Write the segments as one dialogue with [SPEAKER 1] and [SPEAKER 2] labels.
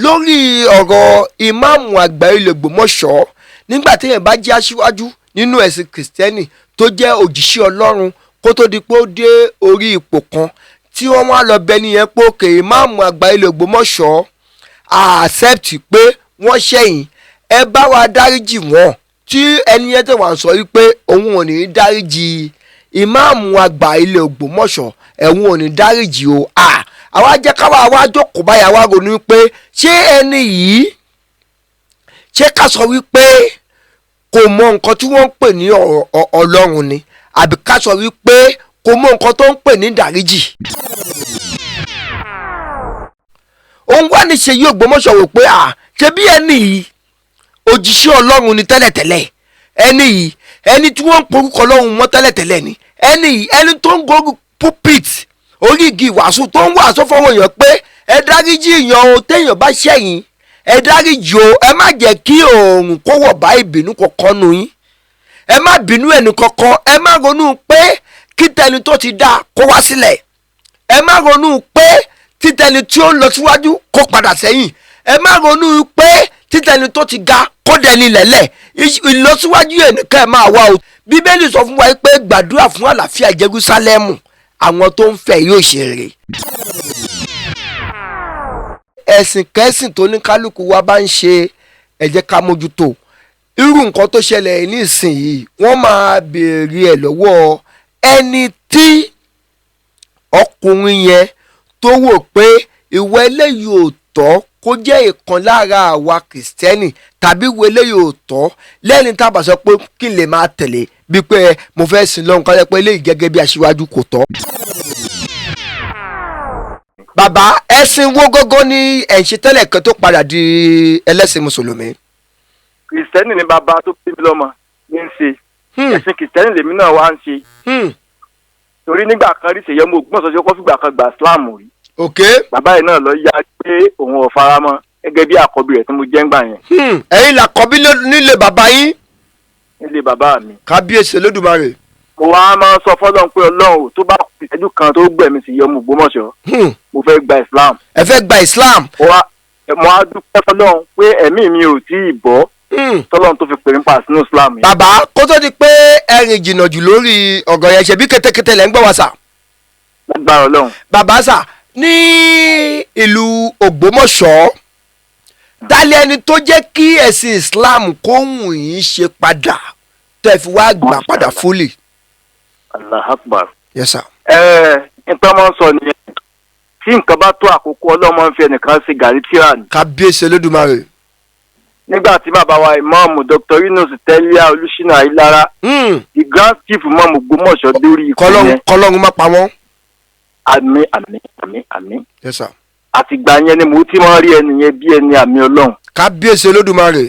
[SPEAKER 1] lórí ọ̀rọ̀ ìmáàmù àgbà ilẹ̀ Ògbómọ̀ṣọ́ nígbà téèyàn bá jẹ́ aṣíwájú nínú ẹ̀sìn kìrìsìtẹ́nì tó jẹ́ òjíṣẹ́ Ọlọ́run kó tó di pé ó dé orí ipò kan tí wọ́n wá lọ bẹ nìyẹn pé òkè ìmáàmù àgbà ilẹ̀ Ògbómọ̀ṣọ́ accept pé wọ́n ṣẹ̀yìn ẹ bá wa dáríjì wọ́n tí ẹni yẹn tẹ̀ wá sọ wípé òun ò ní dáríjì ìmáàmù àgbà ilẹ̀ Ògbómọ̀ṣọ́ ẹ̀hún ò ní dáríjì o àwa jẹ́ káwa wá jókòó báyà wá ronú pé ṣé ẹni yìí ṣé ká sọ wípé kò mọ nǹkan tí wọ́n ń pè ní Ọlọ́run ni àbí ká sọ wípé kò mọ nǹkan tó ń pè ní dáríjì. òun wá ní Ṣèyí Ògbómọ̀ṣọ́ wò pé ṣe bí ẹni yìí òjíṣẹ́ Ọlọ́run ni tẹ́lẹ̀tẹ́lẹ̀ ẹni yìí ẹni tí wọ́n ń porúkọ Ọlọ́run mọ́ tẹ́lẹ̀tẹ́lẹ̀ ni ẹni yìí ẹni tó ń gorí pulpit orí igi ìwàásù tó ń wàásù fọwọ́ èèyàn pé ẹ dáríjì èèyàn o téèyàn bá ṣẹ̀yìn ẹ dáríjì o ẹ má jẹ́ kí oòrùn kó wọ̀ bá ìbínú kankan nù yín ẹ má bínú ẹnì kankan ẹ má ronú pé kí tẹni tó ti dá kó wá sílẹ̀ ẹ má ronú pé títẹni tí ó ń lọ síwájú kó padà sẹ́yìn ẹ má ronú pé títẹni tó ti ga kó dẹni lẹ́lẹ̀ ìlọsíwájú ẹnìkan ẹ máa wá o Bíbélì sọ fún wa pé gbàdúrà fún àlàáfíà Jerúsálẹ́mù àwọn tó ń fẹ́ yóò ṣe rere. ẹ̀sìn kẹ́sìn tó ní kálukú wa bá ń ṣe ẹ jẹ́ ká mójútó irú nǹkan tó ṣẹlẹ̀ nísìnyìí wọ́n máa béèrè ẹ̀ lọ́wọ́ ẹni tí ọkùnrin yẹn tó wò pé ìwọ eléyìí ò tọ́ kó jẹ́ ìkan lára àwa kìrìsìtẹ́nì tàbí ìwọ eléyìí ò tọ́ lẹ́ni tá a bá sọ pé kí n lè máa tẹ̀lé bí pé mo fẹ́ sin lọ́hùn kájọ pé eléyìí gẹ́gẹ́ bí aṣíwájú kò tọ́. bàbá ẹ̀sìn wo gógó ní ẹ̀ǹṣẹ̀ tẹ́lẹ̀ kan tó padà di ẹlẹ́sìn mùsùlùmí.
[SPEAKER 2] kìrìsìtẹ́nì ni bàbá tó bí mi lọ́mọ ní ń ṣe ẹ̀sìn kìrìsìtẹ́nì lèmi náà wá ń ṣe torí nígbà kan rí Ṣèyí ọmọ Ògbómọ̀ṣọ́ kó fìgbà kan gba Islam rí bàbá yìí náà lọ yá pé òun ò fara mọ́ gẹ́gẹ́ bí àkọ́bí rẹ̀ tí mo jẹ́ ń gbà yẹn.
[SPEAKER 1] ẹ̀yin làkọ́bí nílé bàbá yín.
[SPEAKER 2] nílé bàbá mi.
[SPEAKER 1] kábíyèsí Olódùmarè.
[SPEAKER 2] mo wá máa ń sọ fọ́lọ́run pé Ọlọ́run tó bá kù ìṣẹ́jú kan tó gbẹ̀mí Ṣèyí ọmọ Ògbómọ̀ṣọ́ mo fẹ́ gba Islam.
[SPEAKER 1] ẹ fẹ́ gba Islam.
[SPEAKER 2] mo á dúpẹ́ fọ́lọ́run pé ẹ̀mí mi ò tí ì bọ́ tọ́lọ́run tó fi pè mí pa sínú Islam yẹn.
[SPEAKER 1] bàbá kó tó di pé ẹ̀rìn jìnnà jù lórí ọ̀gọ̀ yẹn ṣe bí kétékété lẹ́ ń gbọ́ wá sà.
[SPEAKER 2] lágbára Ọlọ́run.
[SPEAKER 1] bàbá sà ní ìlú Ògbómọ̀ṣọ́ dálé ẹni tó jẹ́ kí ẹ̀sìn Islam kó wù yín ṣe padà tẹ́ fi wá gbà padà fúlì.
[SPEAKER 2] Allah akbar.
[SPEAKER 1] Yes sir.
[SPEAKER 2] nǹkan máa ń sọ nìyẹn tí nǹkan bá tó àkókò Ọlọ́run máa ń fi ẹnìkan ṣe gàrí tíra ni.
[SPEAKER 1] kábíyèsí Olódùmarè.
[SPEAKER 2] nígbà tí bàbá wa ìmáàmù Dr. Yunus Tẹ́líà Olúṣínà Ayílára the grand chief ìmáàmù Ògbómọ̀ṣọ́ lórí ikú yẹn.
[SPEAKER 1] kọ́lọ́run má pa wọ́n.
[SPEAKER 2] àmín àmín àmín àmín.
[SPEAKER 1] Yes sir.
[SPEAKER 2] àtìgbà yẹn ni mo ti máa rí ẹni yẹn bí ẹni àmì Ọlọ́run.
[SPEAKER 1] kábíyèsí Olódùmarè.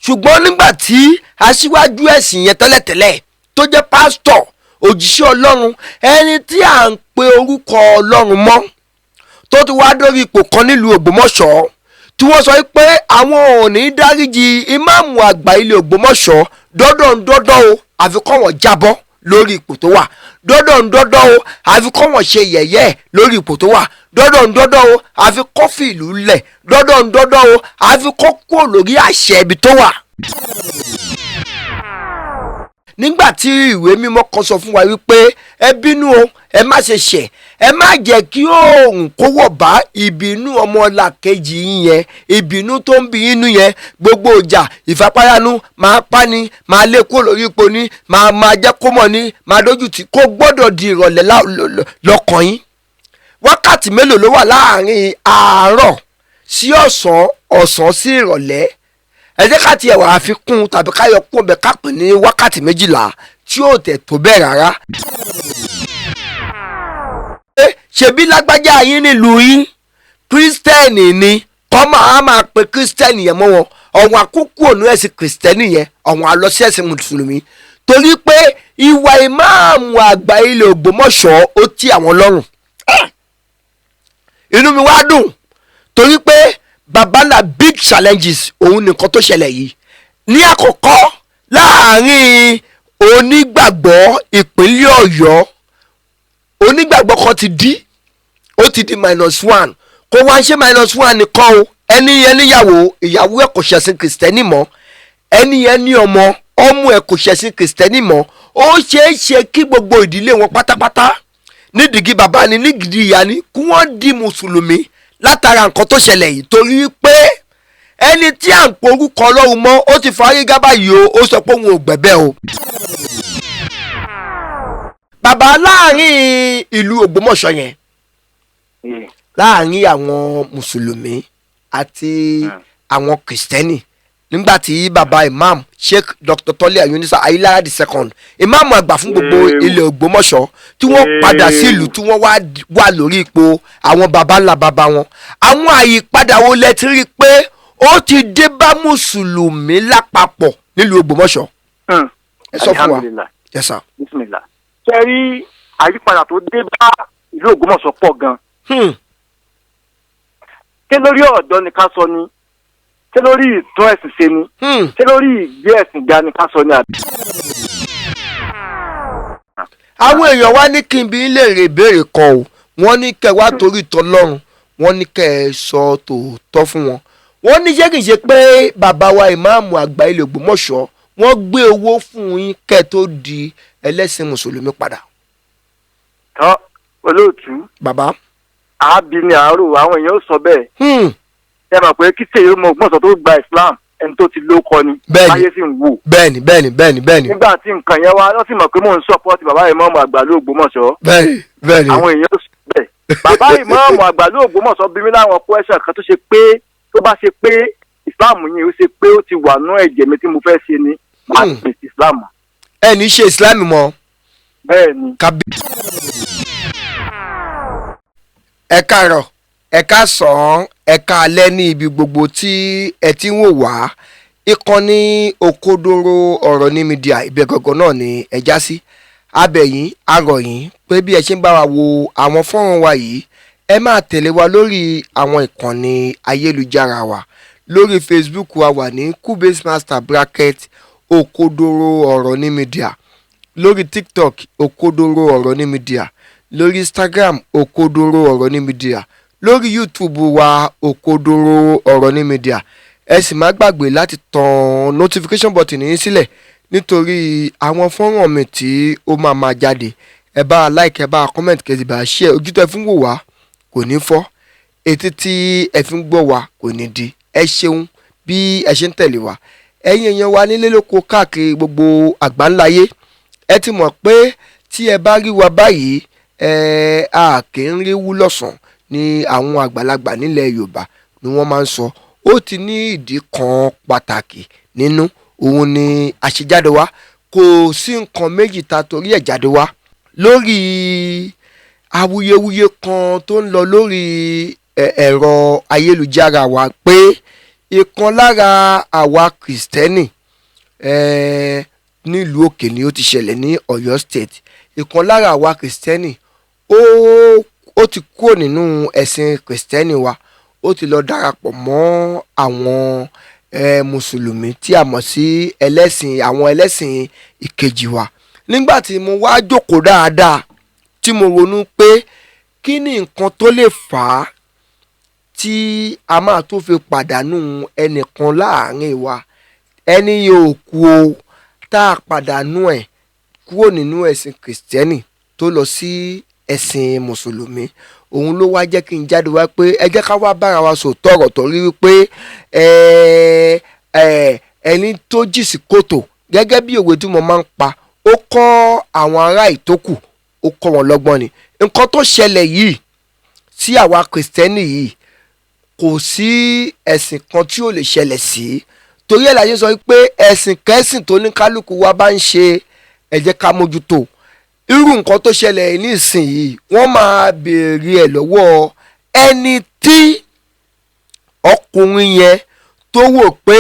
[SPEAKER 1] ṣùgbọ́n nígbà tí aṣíwájú ẹ̀sìn yẹn tẹ́lẹ̀tẹ́lẹ̀ tó jẹ́ pásítọ̀ òjíṣẹ́ Ọlọ́run ẹni tí à ń pe orúkọ Ọlọ́run mọ́ tó ti wá dórí ipò kan nílùú Ògbómọ̀ṣọ́ tí wọ́n sọ pé àwọn ò ní dáríjì ìmáàmù àgbà ilé Ògbómọ̀ṣọ́ dọ́dọ̀ o àfi kọ́ wọn jábọ́ lórí ipò tó wà dọ́dọ̀ o àfi kọ́ wọn ṣe yẹ̀yẹ́ lórí ipò tó wà dọ́dọ̀ o àfi kọ́ fìlú lẹ̀ dọ́dọ̀ o àfi kọ́ kúrò lórí àṣẹ ibi tó wà. nígbà tí ìwé mímọ́ kan sọ fún wa wípé ẹ bínú o ẹ má ṣe ṣẹ̀ ẹ má jẹ́ kí oòrùn kó wọ̀ bá ìbínú ọmọlàkejì yín yẹn ìbínú tó ń bí inú yẹn gbogbo ìjà ìfapáyánú máa pa ni máa lé kó lórí ipò ni máa jẹ́ kó mọ̀ ni máa dójú tì kó gbọ́dọ̀ di ìrọ̀lẹ́ lọ́kàn yín. wákàtí mélòó ló wà láàrin àárọ̀ sí ọ̀sán sí ìrọ̀lẹ́ ẹ jẹ́ ká tiẹ̀ wà àfikún tàbí ká yọ kún ọbẹ̀ ká pè ní wákàtí 12 tí yóò tẹ̀ tó bẹ́ẹ̀ rárá. ṣebí lágbájá yín nílùú yín kírísítẹ́nì ni kọ́mọ á máa pe kírísítẹ́nì yẹn mọ́ wọn ọ̀hún àkókò ònú ẹ̀sìn kírísítẹ́nì yẹn ọ̀hún àlọ́sí ẹ̀sìn mùsùlùmí torí pé ìwà ìmáàmù àgbà ilẹ̀ Ògbómọ̀ṣọ́ ó tì àwọn lọ́rùn. inú mi wá dùn torí pé babala big challenges òun nìkan tó ṣẹlẹ̀ yìí ní àkọ́kọ́ láàrin onígbàgbọ́ ìpínlẹ̀ Ọ̀yọ́ onígbàgbọ́ kan ti dí ó ti di -1 kó wá ṣe -1 nìkan o ẹni yẹn níyàwó ìyàwó ẹ̀ kò ṣẹ̀sìn kìrìsìtẹ́nì mọ́ ẹni yẹn ní ọmọ ẹ̀ kò ṣẹ̀sìn kìrìsìtẹ́nì mọ́ ó ṣeé ṣe kí gbogbo ìdílé wọn pátápátá nídìí bàbá ni nídìí ìyá ni kí wọ́n di mùsùlùmí látara nǹkan tó ṣẹlẹ̀ yìí torí pé ẹni tí à ń porúkọ Ọlọ́run mọ́ ó ti fárí gábà yìí ó sọ pé òun ò gbẹ̀bẹ̀ o. bàbá láàrin ìlú Ògbómọ̀ṣọ́ yẹn láàrin àwọn mùsùlùmí àti àwọn kìrìsìtẹ́nì nígbà tí bàbá imam Sheikh Dr. Tọ́lé Ayunisa Ayílára II imam àgbà fún gbogbo ilẹ̀ Ògbómọ̀ṣọ́ tí wọ́n padà sí ìlú tí wọ́n wà lórí ipò àwọn baba ńlá baba wọn àwọn àyípadà wo lẹ ti rí i pé ó ti dé bá mùsùlùmí lápapọ̀ nílùú Ògbómọ̀ṣọ́. ẹ sọ fún wa. Yes sir.
[SPEAKER 2] Bismillah. ṣe rí àyípadà tó dé bá ìlú Ògbómọ̀ṣọ́ pọ̀ gan-an. ṣé lórí ọ̀dọ́ ni ká sọ ni ṣé lórí ìtún ẹ̀sìn ṣe ni ṣé lórí ìgbé ẹ̀sìn ga ni ká sọ ni àbí.
[SPEAKER 1] àwọn èèyàn wá ní kí n bí lè rè béèrè kan o wọ́n ní kẹ́ wá torí tọlọ́run wọ́n ní kẹ́ ẹ sọ tòótọ́ fún wọn wọ́n ní ṣé kìí ṣe pé bàbá wa ìmáàmù àgbà ilẹ̀ Ògbómọ̀ṣọ́ wọ́n gbé owó fún yín kẹ́ tó di ẹlẹ́sìn mùsùlùmí padà.
[SPEAKER 2] tọ́ olóòtú.
[SPEAKER 1] bàbá.
[SPEAKER 2] àábí ni àárò àwọn èèyàn ó sọ bẹ́ẹ̀. ẹ mọ̀ pé kí tèyí mọ Ògbómọ̀ṣọ́ tó gba Islam ẹni tó ti ló kọ ni. báyé sì ń wò.
[SPEAKER 1] bẹ́ẹ̀ni.
[SPEAKER 2] nígbà tí nǹkan yẹn wá wọ́n sì mọ̀ pé mò ń sọ́pọ́ọ̀tì bàbá ìmáàmù àgbà ló Ògbómọ̀ṣọ́.
[SPEAKER 1] bẹ́ẹ̀ni.
[SPEAKER 2] àwọn èèyàn ó sọ bẹ́ẹ̀. bàbá ìmáàmù àgbà ló Ògbómọ̀ṣọ́ bí mi láwọn question kan tó ṣe pé tó bá ṣe pé Islam yìí ó ṣe pé ó ti wà nú ẹ̀jẹ̀ mi tí mo fẹ́ ṣe ni màá ṣe Islam.
[SPEAKER 1] ẹ ní ṣe Islam mọ́.
[SPEAKER 2] bẹ́ẹ̀ni.
[SPEAKER 1] ẹ káàárọ̀ ẹ káàsán ẹ káalẹ́ ní ibi gbogbo tí ẹ ti ń wò wá ìkànnì Òkodoro ọ̀rọ̀ ní mídíà ibẹ̀ gangan náà ni ẹ já sí abẹ̀yìn arọ̀yìn pé bí ẹ ṣe ń bá wa wo àwọn fọ́nrán wa yìí ẹ máa tẹ̀lé wa lórí àwọn ìkànnì ayélujára wa lórí Facebook wa wà ní Cubase Master bracket Òkodoro ọ̀rọ̀ ní mídíà lórí TikTok Òkodoro ọ̀rọ̀ ní mídíà lórí Instagram Òkodoro ọ̀rọ̀ ní mídíà lórí YouTube wa Òkodoro ọ̀rọ̀ ní mídíà ẹ sì má gbàgbé láti tan notification button yín sílẹ̀ nítorí àwọn fọ́nrán mi tí ó máa jáde ẹ bá like ẹ bá comment kẹ́sì bá share ojú tó ẹ fi ń wò wá kò ní fọ́ etí tí ẹ fi ń gbọ́ wá kò ní di ẹ ṣeun bí ẹ ṣe ń tẹ̀lé wa ẹ̀yin èèyàn wa nílé lóko káàkiri gbogbo àgbáńláyé ẹ ti mọ̀ pé tí ẹ bá rí wa báyìí a kì í rí wú lọ́sàn-án ni àwọn àgbàlagbà nílẹ̀ Yorùbá ni wọ́n máa ń sọ ó ti ní ìdí kan pàtàkì nínú òun ni àṣejáde wa kò sí nǹkan méjì ta torí ẹ̀ jáde wá lórí awuyewuye kan tó ń lọ lórí ẹ̀rọ ayélujára wa pé ìkan lára àwa kìrìsìtẹ́nì nílùú òkè ni ó ti ṣẹlẹ̀ ní Ọ̀yọ́ State ìkan lára àwa kìrìsìtẹ́nì ó ti kúrò nínú ẹ̀sìn kìrìsìtẹ́nì wa ó ti lọ darapọ̀ mọ́ àwọn mùsùlùmí tí a mọ̀ sí àwọn ẹlẹ́sìn ìkejì wa nígbà tí mo wá jókòó dáadáa tí mo ronú pé kí ni nǹkan tó lè fà á tí a máa tó fi pàdánù ẹnìkan láàrin wa ẹni yóò kú o tá a pàdánù ẹ̀ kúrò nínú ẹ̀sìn kìrìsìtẹ́nì tó lọ sí ẹ̀sìn mùsùlùmí òun ló wá jẹ́ kí n jáde wá pé ẹ jẹ́ ká wá bára wa sòótọ́ ọ̀rọ̀ tó rí wípé ẹni tó jì sí kòtò gẹ́gẹ́ bí òwe tí mo máa ń pa ó kọ́ àwọn ará ìtókù ó kọ́ wọn lọ́gbọ́n ni nǹkan tó ṣẹlẹ̀ yìí sí àwa kìrìsìtẹ́nì yìí kò sí ẹ̀sìn kan tí ò lè ṣẹlẹ̀ sí torí ẹ̀ la ṣe sọ pé ẹ̀sìn kẹ́sìn tó ní kálukú wa bá ń ṣe ẹ jẹ́ ká mójútó irú nǹkan tó ṣẹlẹ̀ nísìnyìí wọ́n máa béèrè ẹ̀ lọ́wọ́ ẹni tí ọkùnrin yẹn tó wò pé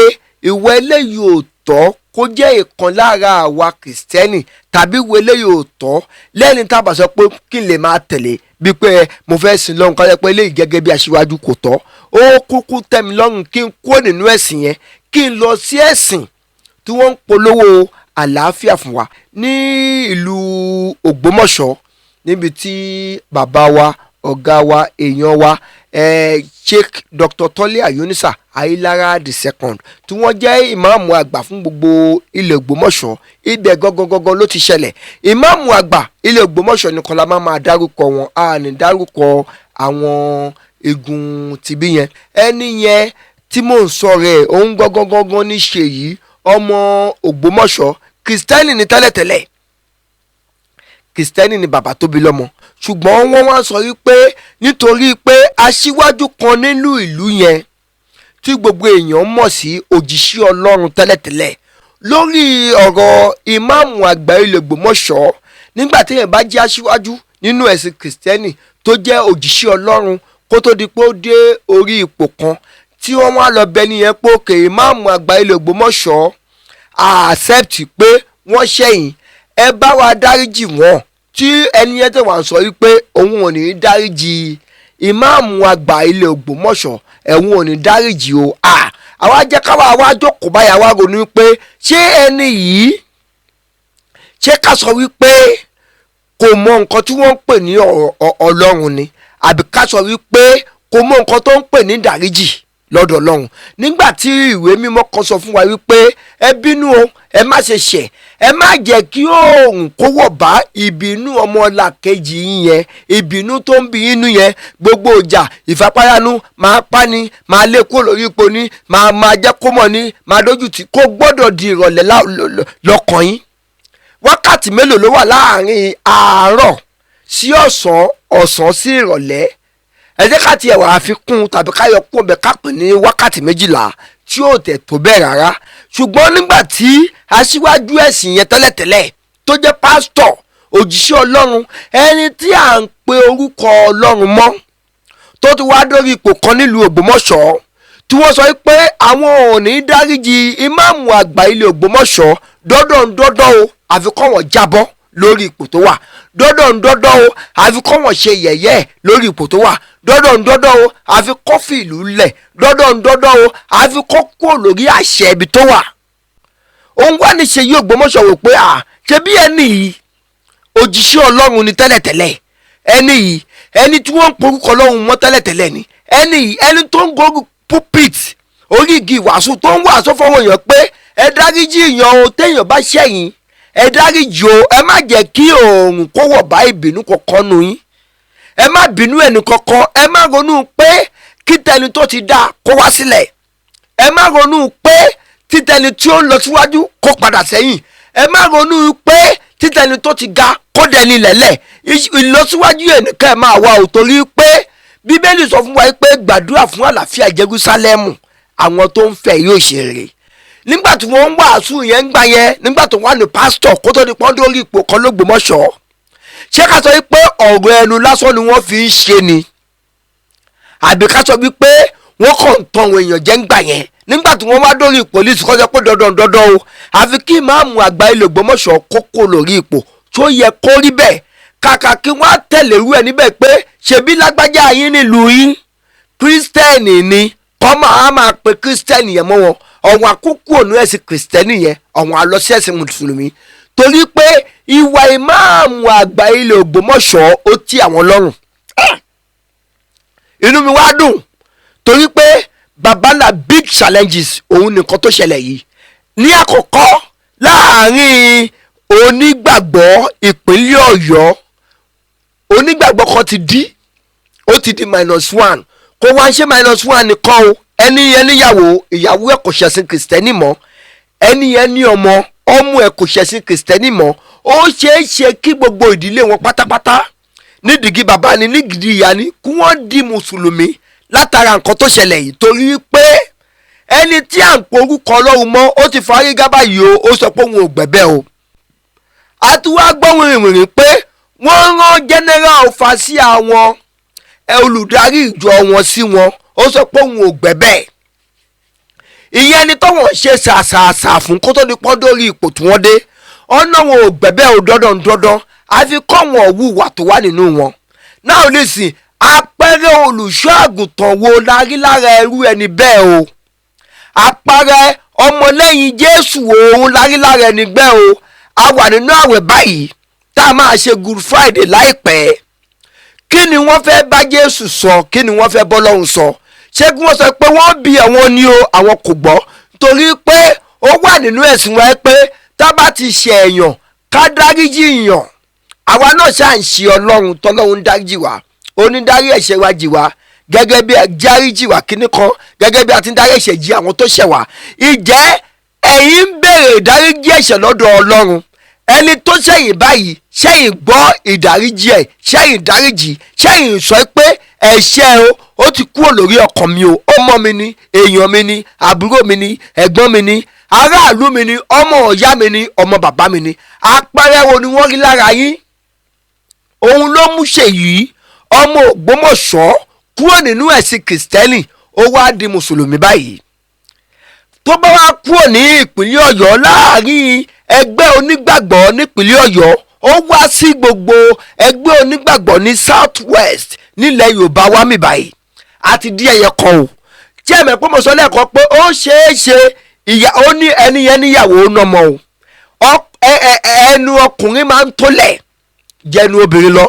[SPEAKER 1] ìwọ eléyìí ò tọ́ kó jẹ́ ìkan lára àwa kìrìsìtẹ́nì tàbí ìwọ eléyìí ò tọ́ lẹ́ni tá a bá sọ pé kí n lè máa tẹ̀lé bíi pé mo fẹ́ sin lọ́run ká jẹ́ pé eléyìí gẹ́gẹ́ bí aṣíwájú kò tọ́ ó kúkú tẹ́ mi lọ́rùn kí n kúrò nínú ẹ̀sìn yẹn kí n lọ sí ẹ̀sìn tí wọ́n ń polówó àlàáfíà fún wa ní ìlú Ògbómọ̀ṣọ́ níbi tí bàbá wa ọ̀gá wa èèyàn wa Sheikh Dr. Tọ́lé Ayonisa Ayílára II tí wọ́n jẹ́ ìmáàmù àgbà fún gbogbo ilẹ̀ Ògbómọ̀ṣọ́. Ibẹ̀ gangan ló ti ṣẹlẹ̀. Ìmáàmù àgbà ilẹ̀ Ògbómọ̀ṣọ́ nìkan la máa dárúkọ wọn, a ní dárúkọ àwọn igun tìbí yẹn. Ẹni yẹn tí mò ń sọ rẹ̀ òun gangan ní Ṣèyí ọmọ Ògbómọ̀ṣọ́. Kristẹni ni tẹ́lẹ̀tẹ́lẹ̀, Kristẹni ni bàbá tó bí lọ́mọ, ṣùgbọ́n wọ́n wá sọ wípé nítorí pé aṣíwájú kan nílùú ìlú yẹn tí gbogbo èèyàn mọ̀ sí òjíṣẹ́ Ọlọ́run tẹ́lẹ̀tẹ́lẹ̀ lórí ọ̀rọ̀ ìmáàmù àgbà ilẹ̀ Ògbómọ̀ṣọ́, nígbà tí èèyàn bá jẹ́ aṣíwájú nínú ẹ̀sìn Kristẹni tó jẹ́ òjíṣẹ́ Ọlọ́run kó tó di pé ó dé orí ipò kan tí wọ́n wá lọ bẹ nìyẹn pé òkè ìmáàmù àgbà ilẹ̀ Ògbómọ̀ṣọ́ accept pé wọ́n ṣẹ̀yìn, ẹ bá wa dáríjì wọ́n, tí ẹni yẹn tẹ̀ wá sọ wípé òun ò ní dáríjì ìmáàmù àgbà ilẹ̀ Ògbómọ̀ṣọ́, ẹ̀hún ò ní dáríjì o. àwa jẹ́ káwa wá jókòó báyà wá ronú pé ṣé ẹni yìí ṣé ká sọ wípé kò mọ nǹkan tí wọ́n ń pè ní Ọlọ́run ni, àbí ká sọ wípé kò mọ nǹkan tó ń pè ní dáríjì lọ́dọ̀ Ọlọ́run? Nígbà tí ìwé mímọ́ kan sọ fún wa wípé ẹ bínú o, ẹ má ṣe ṣẹ̀, ẹ má jẹ́ kí oòrùn kó wọ̀ bá ìbínú ọmọlàkejì yín yẹn, ìbínú tó ń bí inú yẹn, gbogbo ìjà ìfapáyánú máa pa ni, máa lé kó lórí ipò ni, máa jẹ́ kó mọ̀ ni, máa dójú tì, kó gbọ́dọ̀ di ìrọ̀lẹ́ lọ́kàn yín. Wákàtí mélòó ló wà láàrin àárọ̀ sí ọ̀sán, ọ̀sán sí ìrọ̀lẹ́? Ẹ jẹ́ ká tiẹ̀ wà àfikún tàbí ká yọ kún ọbẹ̀ ká pè ní wákàtí 12 tí yóò tẹ̀ tó bẹ́ẹ̀ rárá. Ṣùgbọ́n nígbà tí aṣíwájú ẹ̀sìn yẹn tẹ́lẹ̀tẹ́lẹ̀ tó jẹ́ pásítọ̀ òjíṣẹ́ Ọlọ́run, ẹni tí à ń pe orúkọ Ọlọ́run mọ́, tó ti wá dórí ipò kan nílùú Ògbómọ̀ṣọ́, tí wọ́n sọ pé àwọn ò ní dáríjì ìmáàmù àgbà ilẹ̀ Ògbómọ̀ṣọ́, dọ́dọ̀ o àfi kọ́ wọn jábọ́ lórí ipò tó wà, dọ́dọ̀ o àfi kọ́ wọn ṣe yẹ̀yẹ́ lórí ipò tó wà, dọ́dọ̀ o àfi kọ́ fi ìlú lẹ̀, dọ́dọ̀ o àfi kọ́ kúrò lórí àṣẹ ibi tó wà. Òun wá ní Ṣèyí Ògbómọ̀ṣọ́ wò pé ṣe bí ẹni yìí òjíṣẹ́ Ọlọ́run ni tẹ́lẹ̀tẹ́lẹ̀, ẹni yìí ẹni tí wọ́n ń porúkọ Ọlọ́run mọ́ tẹ́lẹ̀tẹ́lẹ̀ ni, ẹni yìí ẹni tó ń gorí pulpit orí igi ìwàásù tó ń wàásù fọwọ́ èèyàn pé ẹ dáríjì èèyàn o téèyàn bá ṣẹ̀yìn, ẹ dáríjì o, ẹ má jẹ́ kí oòrùn kó wọ̀ bá ìbínú kankan nù yín, ẹ má bínú ẹni kankan, ẹ má ronú pé kí tẹni tó ti dá kó wá sílẹ̀, ẹ má ronú pé títẹni tí ó ń lọ síwájú kó padà sẹ́yìn, ẹ má ronú pé títẹni tó ti ga kó dẹni lẹ́lẹ̀. Ìlọsíwájú ẹnìkan ẹ máa wá o, torí pé Bíbélì sọ fún wa pé gbàdúrà fún àlàáfíà Jerúsálẹ́mù, àwọn tó ń fẹ́ yóò ṣe rere. Nígbà tí wọ́n ń wàásù yẹn ń gbà yẹn, nígbà tó wà ní pásítọ̀ kó tó di pọ́n lórí ipò kan l'Ógbómọ̀ṣọ́, ṣé ká sọ wípé ọ̀rọ̀ ẹnu lásán ni wọ́n fi ń ṣe ni, àbí ká sọ wípé wọ́n kàn ń tan àwọn èèyàn jẹ́ ń gbà yẹn? Nígbà tí wọ́n wá dórí pòlísì kọ́ sọ pé dandan o àfi kí ìmáàmù àgbà ilẹ̀ Ògbómọ̀ṣọ́ kókó lórí ipò, tó yẹ kó rí bẹ́ẹ̀, kàkà kí wọ́n á tẹ̀lé irú ẹ̀ níbẹ̀ pé ṣebí lágbájá yín nílùú yín kírísítẹ́nì ni, kọ́ máa pe kírísítẹ́nì yẹn mọ́ wọn, ọ̀wọ́n àkókò ònú ẹ̀sìn kìrìsìtẹ́nì yẹn, ọ̀wọ́n àlọ́ sí ẹ̀sìn mùsùlùmí, torí pé ìwà ìmáàmù àgbà ilẹ̀ Ògbómọ̀ṣọ́ ó tì àwọn lọ́rùn. Inú mi wá dùn torí pé babala big challenges òun nìkan tó ṣẹlẹ̀ yìí. Ní àkọ́kọ́ láàrin onígbàgbọ́ ìpínlẹ̀ Ọ̀yọ́, onígbàgbọ́ kan ti di -1, kó wá ń ṣe -1 nìkan o, ẹni yẹn níyàwó, ìyàwó ẹ̀ kò ṣẹ̀sìn kìrìsìtẹ́nì mọ́, ẹni yẹn ní ọmọ ẹ̀ kò ṣẹ̀sìn kìrìsìtẹ́nì mọ́. Ó ṣeé ṣe kí gbogbo ìdílé wọn pátápátá nídìí bàbá ni nídìí ìyá ni kí wọ́n di mùsùlùmí látara nǹkan tó ṣẹlẹ̀ yìí, torí pé ẹni tí à ń porúkọ Ọlọ́run mọ́ ó ti fárí gábà yìí o, ó sọ pé òun ò gbẹ̀bẹ̀ o. A ti wá gbọ́ wìrìwìrì pé wọ́n rán general ọ̀fà sí àwọn olùdarí ìjọ wọn sí wọn, ó sọ pé òun ò gbẹ̀bẹ̀. Ìyẹn ni tọ́wọ́n ṣe ṣàṣàṣà fún kó tó di pọ́n dórí ipò tí wọ́n dé, ọ̀nà wọn ò gbẹ̀bẹ̀ o dandan, àfi kọ́ wọn wùwà tó wà nínú wọn. Náà nísìn àpẹẹrẹ olùṣọ́ àgùntàn wo la rí lára ẹrú ẹni bẹ́ẹ̀ o? Àpẹẹrẹ ọmọlẹ́yìn Jésù òun la rí lára ẹni bẹ́ẹ̀ o? A wà nínú àwẹ̀ báyìí tá a máa ṣe Good Friday láìpẹ́. kí ni wọ́n fẹ́ bá Jésù sọ, kí ni wọ́n fẹ́ bọ́ lọ́hùn sọ? Ṣé kí wọ́n sọ pé wọ́n bí àwọn ni o, àwọn kò gbọ́, torí pé ó wà nínú ẹ̀sìn wa pé tá bá ti ṣe èèyàn ká dáríjì èèyàn. Àwa náà ṣáà ń ṣe Ọlọ́run tọ́lọ́run dáríjì wá, ó ní dárí ẹ̀ṣẹ̀ wa jì wá gẹ́gẹ́ bí dáríjì wá kíní kan, gẹ́gẹ́ bí a ti ń dárí ẹ̀ṣẹ̀ jì àwọn tó ṣẹ̀ wá. Ìjẹ́ ẹ̀yin ń béèrè ìdáríjì ẹ̀ṣẹ̀ lọ́dọ̀ Ọlọ́run, ẹni tó ṣẹ̀yìn báyìí ṣẹ̀yìn gbọ́ ìdáríjì ẹ̀, ṣẹ̀yìn dáríjì, ṣẹ̀yìn sọ pé ẹ̀ṣẹ̀ ó ti kúrò lórí ọkàn mi o, ọmọ mi ni, èèyàn mi ni, àbúrò mi ni, ẹ̀gbọ́n mi ni, aráàlú mi ni, ọmọ ọ̀yá mi ni, ọmọ bàbá mi ni. Àpẹẹrẹ wo ni wọ́n rí lára yín? Òun ló mú Ṣèyí ọmọ Ògbómọ̀ṣọ́ kúrò nínú ẹ̀sìn Kìrìsìtẹ́nì, ó wá di mùsùlùmí báyìí. Tó bá wá kúrò ní ìpínlẹ̀ Ọ̀yọ́ láàrin ẹgbẹ́ onígbàgbọ́ nípínlẹ̀ Ọ̀yọ́, ó wá sí gbogbo ẹgbẹ́ onígbàgbọ́ ní South West nílẹ̀ Yorùbá wá mi báyìí. Àti di ẹyẹ kan o tí ẹ̀mẹ̀ pé mo sọ lẹ́ẹ̀kan pé ó ṣeé ṣe ó ní ẹni yẹn níyàwó nọmọ o, ẹnu ọkùnrin máa ń tólẹ̀ jẹnu obìnrin lọ.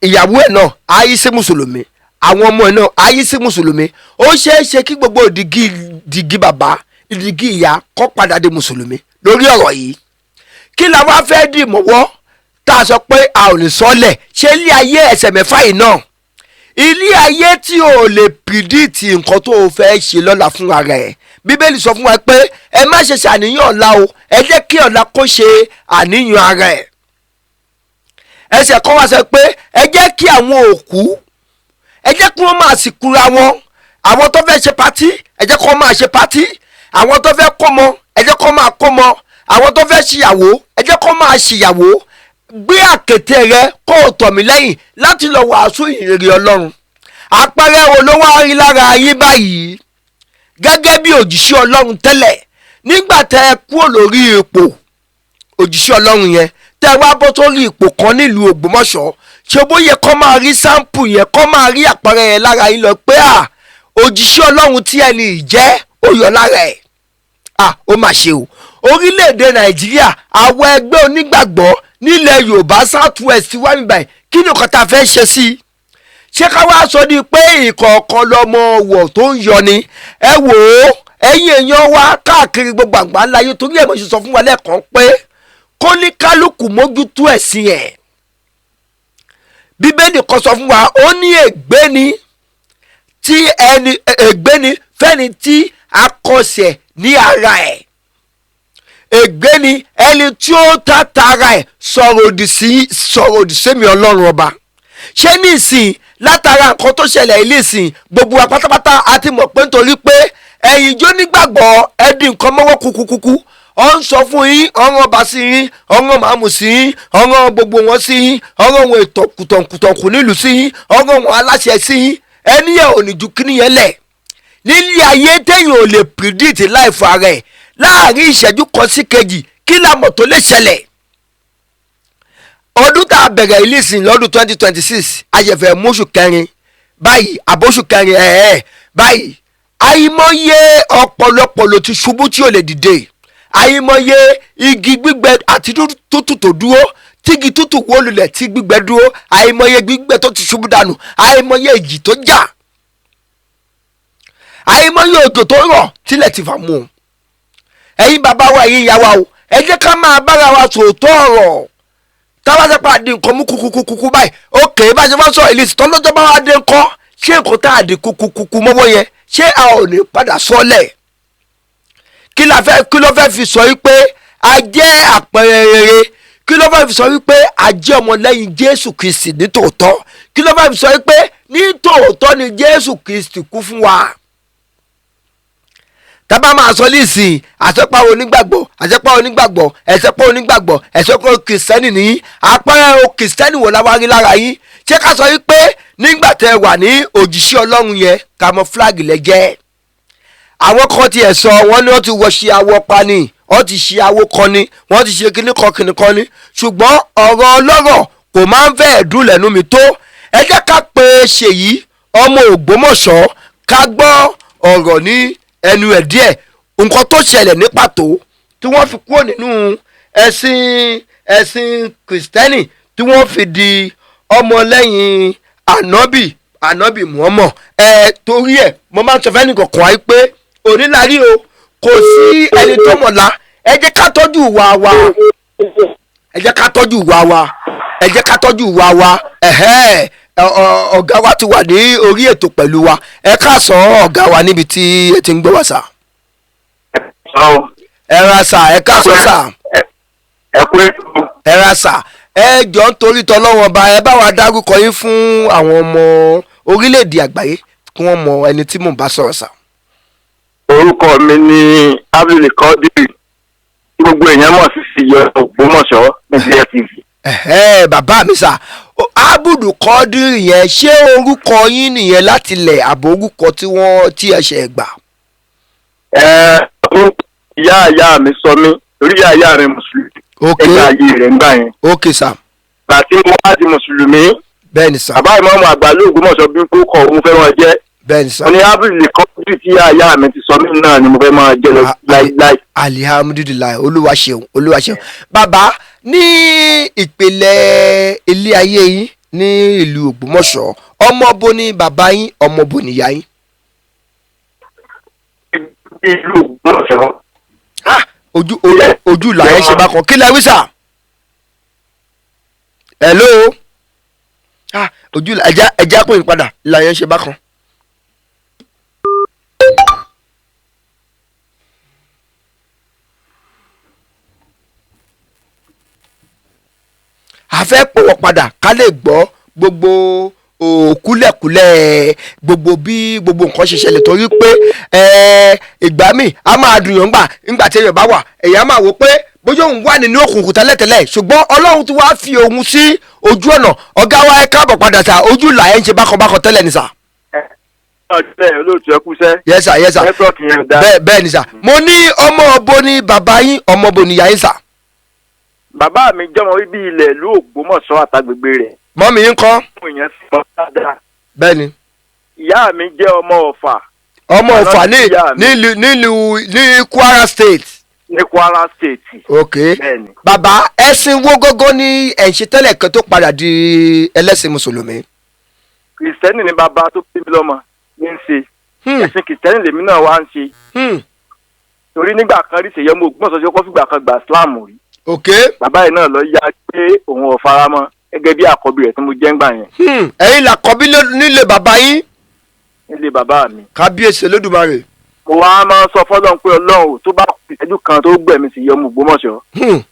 [SPEAKER 1] Ìyàwó ẹ̀ náà ayé sí mùsùlùmí, àwọn ọmọ ẹ̀ náà ayé sí mùsùlùmí. Ó ṣeé ṣe kí gbogbo ìdígí bàbá ìdígí ìyá kọ́ padà di mùsùlùmí lórí ọ̀rọ̀ yìí. Kí la wá fẹ́ dì mọ́wọ́ tá a sọ pé a ò lè sọ́lẹ̀? Ṣé ilé ayé ẹsẹ̀ mẹ́fà yìí náà, ilé ayé tí o lè pìdíìtì nǹkan tó o fẹ́ ṣe lọ́la fúnra rẹ̀? Bíbélì sọ fún wa pé ẹ má ṣe ṣàníyàn ọ̀la o, ẹ jẹ́ kí ọ̀la kó ṣe àníyàn ara ẹ̀. Ẹsẹ̀ kan wá sọ pé ẹ jẹ́ kí àwọn òkú, ẹ jẹ́ kí wọ́n máa sìnkúra wọn. Àwọn tó fẹ́ ṣe patí ẹ jẹ́ kí wọ́n máa ṣe patí, àwọn tó fẹ́ kọ́mọ ẹ jẹ́ kí wọ́n máa kọ́mọ, àwọn tó fẹ́ ṣìyàwó ẹ jẹ́ kí wọ́n máa ṣìyàwó. Gbé àkéte rẹ kó o tọ̀ mí lẹ́yìn láti lọ wàásù ìrere Ọlọ́run. Àpẹẹrẹ wo ló wá rí lára yín báyìí gẹ́gẹ́ bí òjíṣẹ́ Ọlọ́run tẹ́lẹ̀? Nígbà tẹ́ ẹ kúrò lórí ipò òjíṣẹ́ Ọlọ́run yẹn, tẹ́ ẹ wá bọ́ sórí ipò kan nílùú Ògbómọ̀ṣọ́, ṣé bó yẹ kó máa rí sáǹpù yẹn, kó máa rí àpẹẹrẹ yẹn lára yín lọ pé òjíṣẹ́ Ọlọ́run tí ẹni jẹ́ ó yọ lára ẹ̀. Ó mà ṣe o. Orílẹ̀-èdè Nàìjíríà, àwọn ẹgbẹ́ onígbàgbọ́ nílẹ̀ Yorùbá South West wá mi báyìí, kí ni nǹkan tá a fẹ́ ṣe sí i? Ṣé ká wá sọ ní pé ìkọ̀ọ̀kan lọmọ wọ̀ tó ń yọ ni? Ẹ wò ó, ẹ̀yin èèyàn wa káàkiri gbogbo àgbáńlá ayé, torí ẹ̀ mo ṣe sọ fún wa lẹ́ẹ̀kan pé kó ní kálukú mójútó ẹ̀sìn ẹ̀. Bíbélì kan sọ fún wa, ó ní ègbé ni fẹ́ni tí a kọsẹ̀ ní ara ẹ̀. Ègbé ni ẹni tí ó tàtàrà ẹ̀ sọ̀rọ̀ òdì sí mi Ọlọ́run ọba. Ṣé nísìn látara nǹkan tó ṣẹlẹ̀ ilé ìsìn gbogbo wa pátápátá a ti mọ̀ pé nítorí pé ẹ̀yin jó nígbàgbọ́ ẹ̀dín nǹkan mọ́wọ́ kúkúkú, ọ ń sọ fún yín, ọ̀ràn ọba sí yín, ọ̀ràn màmú sí yín, ọ̀ràn gbogbo wọn sí yín, ọ̀ràn wọn ètò kùtọ̀kùtọ̀kù nílùú sí yín, ọ̀ràn wọn aláṣẹ sí yín. Ẹni yẹn ò ní ju kíní yẹn lẹ̀. Nílé ayé téèyàn ò lè predict life ara ẹ̀, láàrin ìṣẹ́jú kan sí kejì kí la mọ̀ tó lè ṣẹlẹ̀. Ọdún tá a bẹ̀rẹ̀ ìlísìn lọ́dún 2026 ayẹ̀fẹ̀ mọ́ṣù kẹrin báyìí àbóṣù kẹrin báyìí, àìmọye ọ̀pọ̀lọpọ̀ ló ti ṣubú tí ò lè dìde. Àìmọye igi gbígbẹ àti tútù tó dúró, tígi tútù wó lulẹ̀ tí gbígbẹ dúró, àìmọye gbígbẹ tó ti ṣubú dànù, àìmọye ìjì tó jà, àìmọye òjò tó rọ̀ tílẹ̀ ti fà mú un. Ẹ̀yin bàbá wa, ẹ̀yin ìyá wa o, ẹ jẹ́ ká máa bára wa sòótọ́ ọ̀rọ̀. Táwa ṣe pàdé nǹkan mú kúkúkúkú báyìí, òkè bá ṣe fọ́ sọ ìlísì tó lọ́jọ́ bá wá dé nǹkan, ṣé nǹkan tá a di kúkúkú mọ́wọ́ yẹn ṣé a ò ní padà sọ́lẹ̀? Kí ló fẹ́ fi sọ wípé a jẹ́ àpẹẹrẹ rere? Kí ló fẹ́ fi sọ wípé a jẹ́ ọmọlẹ́yìn Jésù Kristi ní tòótọ́? Kí ló fẹ́ fi sọ wípé ní tòótọ́ ni Jésù Kristi kú fún wa? Tábà máa sọ nísìnyí àṣẹpá onígbàgbọ́ ẹ̀ṣẹ̀pá kìrìsìtẹ́nì ní àpẹẹrẹ kìrìsìtẹ́nì wò láwa rí lára yín. Ṣé ká sọ wípé nígbà tẹ́ wà ní òjíṣẹ́ Ọlọ́run yẹn camouflage lẹ́jẹ́? Àwọn kan tiẹ̀ sọ wọ́n ní wọ́n ti wọ ṣe awọ pa ni, wọ́n ti ṣe awọ kan ni, wọ́n ti ṣe kíní kan ni, ṣùgbọ́n ọ̀rọ̀ ọlọ́rọ̀ kò máa ń fẹ́ dùn lẹ́nu mi tó. Ẹ jẹ́ ká pe Ṣèyí ọmọ Ògbómọ̀ṣọ́ ká gbọ́ ọ̀rọ̀ ní ẹnu ẹ̀ díẹ̀, nǹkan tó ṣẹlẹ̀ ní pàtó tí wọ́n fi kúrò nínú ẹ̀sìn kìrìsìtẹ́nì tí wọ́n fi di ọmọlẹ́yìn ànábì Muhammad torí ẹ̀ mo máa ń sọ fẹ́ni kọ̀ọ̀kan wáyé pé onílárí o kò sí ẹni tó mọ̀lá ẹ jẹ́ ká tọ́jú ìwà wa ẹ jẹ́ ká tọ́jú ìwà wa ẹ jẹ́ ká tọ́jú ìwà wa ọ̀gá wa ti wà ní orí ètò pẹ̀lú wa ẹ káàsán ọ̀gá wa níbi tí ẹ ti ń gbọ́ wá sà. ẹ ra sà ẹ káàsán sà. ẹ ra sà ẹ jọ ń torí tọ́lọ́wọ́n ba ẹ bá wa dárúkọ yín fún àwọn ọmọ orílẹ̀-èdè àgbáyé kí wọ́n mọ ẹni tí mò ń bá sọ̀rọ̀ sà.
[SPEAKER 2] orúkọ mi ni Abdul Qadir tí gbogbo èèyàn mọ̀ sí Ṣìyọ Ògbómọ̀ṣọ́ ní DSTV.
[SPEAKER 1] bàbá mi sà Abdul Qadir yẹn ṣé orúkọ yín nìyẹn láti lẹ̀ àbò orúkọ tí ẹ ṣe gbà.
[SPEAKER 2] ìyá mi sọ mí torí ìyá rẹ̀ mùsùlùmí. ẹgbẹ́ ayé rẹ̀ ń gbà yẹn.
[SPEAKER 1] ok sà.
[SPEAKER 2] bàtí mo wá di mùsùlùmí.
[SPEAKER 1] bẹ́ẹ̀ni sà.
[SPEAKER 2] bàbá ìmọ̀ọ́mọ̀ àgbà l'Ógbómọ̀ṣọ́ bí kò kọ̀ òun fẹ́ wọn jẹ́.
[SPEAKER 1] bẹ́ẹ̀ni sà.
[SPEAKER 2] mo ní Abdul Qadir tí ìyá mi ti sọ mí náà ni mo fẹ́ máa jẹ́ lọ láíláí.
[SPEAKER 1] alihamudulilayi olúwa ṣeun bàbá ní ìpìlẹ̀ ilé ayé yín ní ìlú Ògbómọ̀ṣọ́ ọmọ bo ni bàbá yín ọmọ bo ni ìyá yín.
[SPEAKER 2] ìlú Ògbómọ̀ṣọ́.
[SPEAKER 1] ojú làyẹn ṣe bá kan kí lẹ wí sà. hello ojú ẹja pè mí padà làyẹn ṣe bá kan. a fẹ́ pè wọ́n padà ká lè gbọ́ gbogbo kúlẹ̀kúlẹ̀ gbogbo bí gbogbo nǹkan ṣe ṣẹlẹ̀ torí pé ìgbà míì a máa dùn yàn ńgbà tí èèyàn bá wà èèyàn máa wò pé bóyá òun wà nínú òkùnkùn tẹ́lẹ̀tẹ́lẹ̀ ṣùgbọ́n Ọlọ́run ti wá fi òun sí ojú ọ̀nà ọ̀gá wa ẹ káàbọ̀ padà sà ojú là ẹ̀ ń ṣe bákan tẹ́lẹ̀ ni sà.
[SPEAKER 2] ọ̀sẹ̀ olóòtú ẹ kúṣẹ́.
[SPEAKER 1] yes sir
[SPEAKER 2] nẹ́tíwọ́ọ̀kì yẹn dá.
[SPEAKER 1] bẹ́ẹ̀ ni sà mo ní ọmọ ọbọ ni bàbá yín ọmọ ọbọ ni ìyá yín sà.
[SPEAKER 2] bàbá mi jọmọ bíbí ilẹ̀ ìlú Ògbómọ̀ṣọ́ àtàgbègbè rẹ̀.
[SPEAKER 1] mọ́mì yín kọ́.
[SPEAKER 2] àwọn èèyàn sì mọ́ dáadáa.
[SPEAKER 1] bẹ́ẹ̀ni.
[SPEAKER 2] ìyá mi jẹ́ ọmọ Ọ̀fà.
[SPEAKER 1] ọmọ Ọ̀fà ní Kwara State.
[SPEAKER 2] ní Kwara State.
[SPEAKER 1] ok
[SPEAKER 2] bẹ́ẹ̀ni.
[SPEAKER 1] bàbá ẹ̀sìn wo gógó ní ẹ̀ ń ṣe tẹ́lẹ̀ kan tó padà di ẹlẹ́sìn mùsùlùmí.
[SPEAKER 2] kìrìsìtẹ́nì ni bàbá tó bí mi lọ́mọ ní ń ṣe. ẹ̀sìn kìrìsìtẹ́nì lèmi náà wá ń ṣe. torí nígbà kan rí Ṣèyí ọmọ Ògbómọ̀ṣọ́ ṣe kọ́ fìgbà kan gbà Islam rí.
[SPEAKER 1] ok.
[SPEAKER 2] bàbá yìí náà lọ yá pé òun ò fara mọ́ gẹ́gẹ́ bí àkọ́bí rẹ̀ tí mo jẹ́ ń gbà yẹn.
[SPEAKER 1] ẹ̀yin làkọ́bí nílé bàbá yín.
[SPEAKER 2] nílé bàbá mi.
[SPEAKER 1] kábíyèsí Olódùmarè.
[SPEAKER 2] mo wá máa ń sọ fọ́lọ́run pé Ọlọ́run tó bá kù ìṣẹ́jú kan tó gbẹ̀mí Ṣèyí ọmọ Ògbómọ̀ṣọ́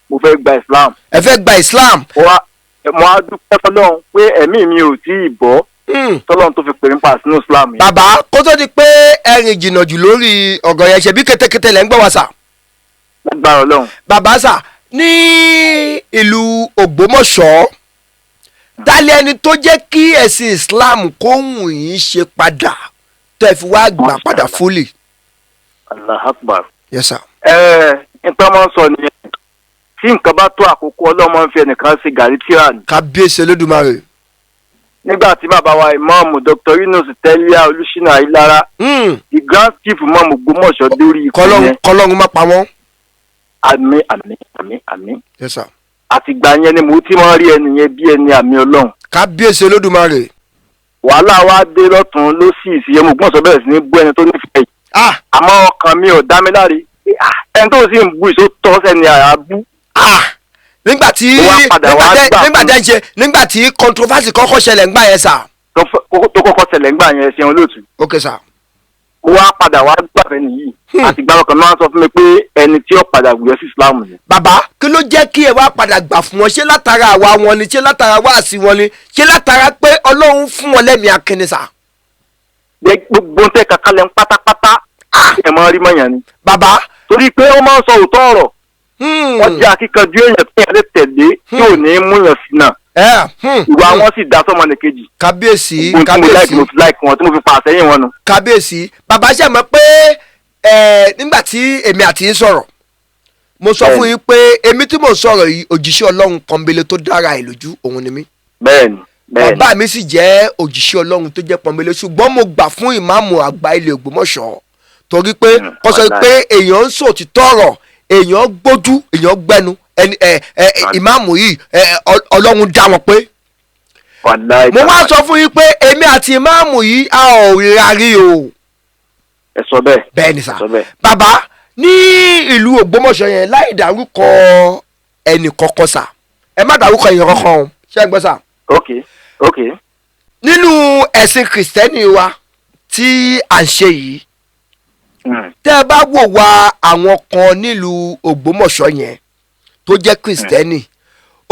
[SPEAKER 2] mo fẹ́ gba Islam.
[SPEAKER 1] ẹ fẹ́ gba Islam.
[SPEAKER 2] mo á dúpẹ́ fọ́lọ́run pé ẹ̀mí mi ò tí ì bọ́ tọ́lọ́run tó fi pè mí pa sínú Islam yìí.
[SPEAKER 1] bàbá kó tó di pé ẹ̀rìn jìnnà jù lórí ọ̀gọ̀ yẹn ṣe bí kétékété lẹ́ ń gbọ́ wá sà.
[SPEAKER 2] lágbára Ọlọ́run.
[SPEAKER 1] bàbá sà ní ìlú Ògbómọ̀ṣọ́ dálẹ́ ẹni tó jẹ́ kí ẹ̀sìn Islam kóhùn yìí ṣe padà tó ẹ fi wá gbà padà fúlì.
[SPEAKER 2] Allah Akbar.
[SPEAKER 1] yes sir.
[SPEAKER 2] nǹkan máa ń sọ nìyẹn tí nǹkan bá tó àkókò Ọlọ́run fi ẹnìkan ṣe gàrí tíra ni.
[SPEAKER 1] kábíyèsí Olódùmarè.
[SPEAKER 2] nígbà tí bàbá wa ìmáàmù Dr. Yunus Tẹ́líà Olúṣínà Ayílára the grand chief ìmáàmù Ògbómọ̀ṣọ́ lórí ikú yẹn.
[SPEAKER 1] kọ́lọ́run má pa wọ́n.
[SPEAKER 2] àmín.
[SPEAKER 1] yes sir.
[SPEAKER 2] àtìgbà yẹn ni mo ti máa rí ẹni yẹn bí ẹni àmì Ọlọ́run.
[SPEAKER 1] kábíyèsí Olódùmarè.
[SPEAKER 2] wàhálà wa dé lọ́tún ló sì ìsìyẹ́mú Ògbómọ̀ṣọ́ bẹ̀rẹ̀ sí ní bú ẹni tó nífẹ̀ẹ́ yìí. àmọ́ ọkàn mi ò dá mi láre ẹni tó sì ń bú ìṣó tọ́ sẹ́ni àbú.
[SPEAKER 1] nígbà tí controversy kọ́kọ́ ṣẹlẹ̀ ńgbà yẹn sà.
[SPEAKER 2] tó kọ́kọ́ ṣẹlẹ̀ ńgbà yẹn ṣe olóòtú.
[SPEAKER 1] ok sà.
[SPEAKER 2] mo wá padà wá gbàfẹ́ nìyí àtìgbà ọkàn náà sọ fún mi pé ẹni tí ó padà gbìyànjú sí Islam ni.
[SPEAKER 1] bàbá kí ló jẹ́ kí ẹ wá padà gbà fún wọn ṣé látara àwa wọn ni ṣé látara wáàsí wọn ni ṣé látara pé Ọlọ́run fún wọn lẹ́mìí akínní sà.
[SPEAKER 2] gbogbo tẹ kàkálẹ̀ ń pátápátá ẹ̀ máa rí mọ̀yàn ni.
[SPEAKER 1] bàbá.
[SPEAKER 2] torí pé ó máa ń sọ òótọ́ ọ̀rọ̀ wọ́n jẹ́ akíkanjú èèyàn tí yẹn lè tẹ̀lé tí ò ní múyàn sí náà. ìwà wọn sì dá sọ́mọ nìkejì.
[SPEAKER 1] kábíyèsí
[SPEAKER 2] mo fi láìkì wọn tí mo fi pa àtẹ́yìn wọn nù.
[SPEAKER 1] kábíyèsí bàbá ṣe mọ̀ pé nígbà tí èmi àti yín sọ̀rọ̀ mo sọ fún yín pé èmi tí mo sọ̀rọ̀ yìí òjíṣẹ́ Ọlọ́run pọ́nbélé tó dára ẹ̀ lójú òun ni mí.
[SPEAKER 2] bẹ́ẹ̀ni.
[SPEAKER 1] bàbá mi sì jẹ́ òjíṣẹ́ Ọlọ́run tó jẹ́ pọ́nbélé ṣùgbọ́n mo gbà fún ìmáàmù àgbà ilé Ògbómọ̀ṣọ́ torí pé kó sọ pé èèyàn ń sòtítọ́ ọ̀rọ̀ èèyàn gbójú èèyàn gbẹnu ìmáàmù yìí Ọlọ́run dá wọn pé mo wá sọ fún yín pé èmi àti ìmáàmù yìí a ò ríra rí o.
[SPEAKER 2] ẹ sọ bẹ́ẹ̀.
[SPEAKER 1] bẹ́ẹ̀ ni sà bàbá ní ìlú Ògbómọ̀ṣọ́ yẹn láì dárúkọ ẹnì kọ̀ọ̀kan sà ẹ má dárúkọ èèyàn kankan o ṣé ẹ gbọ́ sà.
[SPEAKER 2] ok.
[SPEAKER 1] nínú ẹ̀sìn kìrìsìtẹ́nì wa tí à ń ṣe yìí tẹ́ ẹ bá wò wá àwọn kan nílùú Ògbómọ̀ṣọ́ yẹn tó jẹ́ kìrìsìtẹ́nì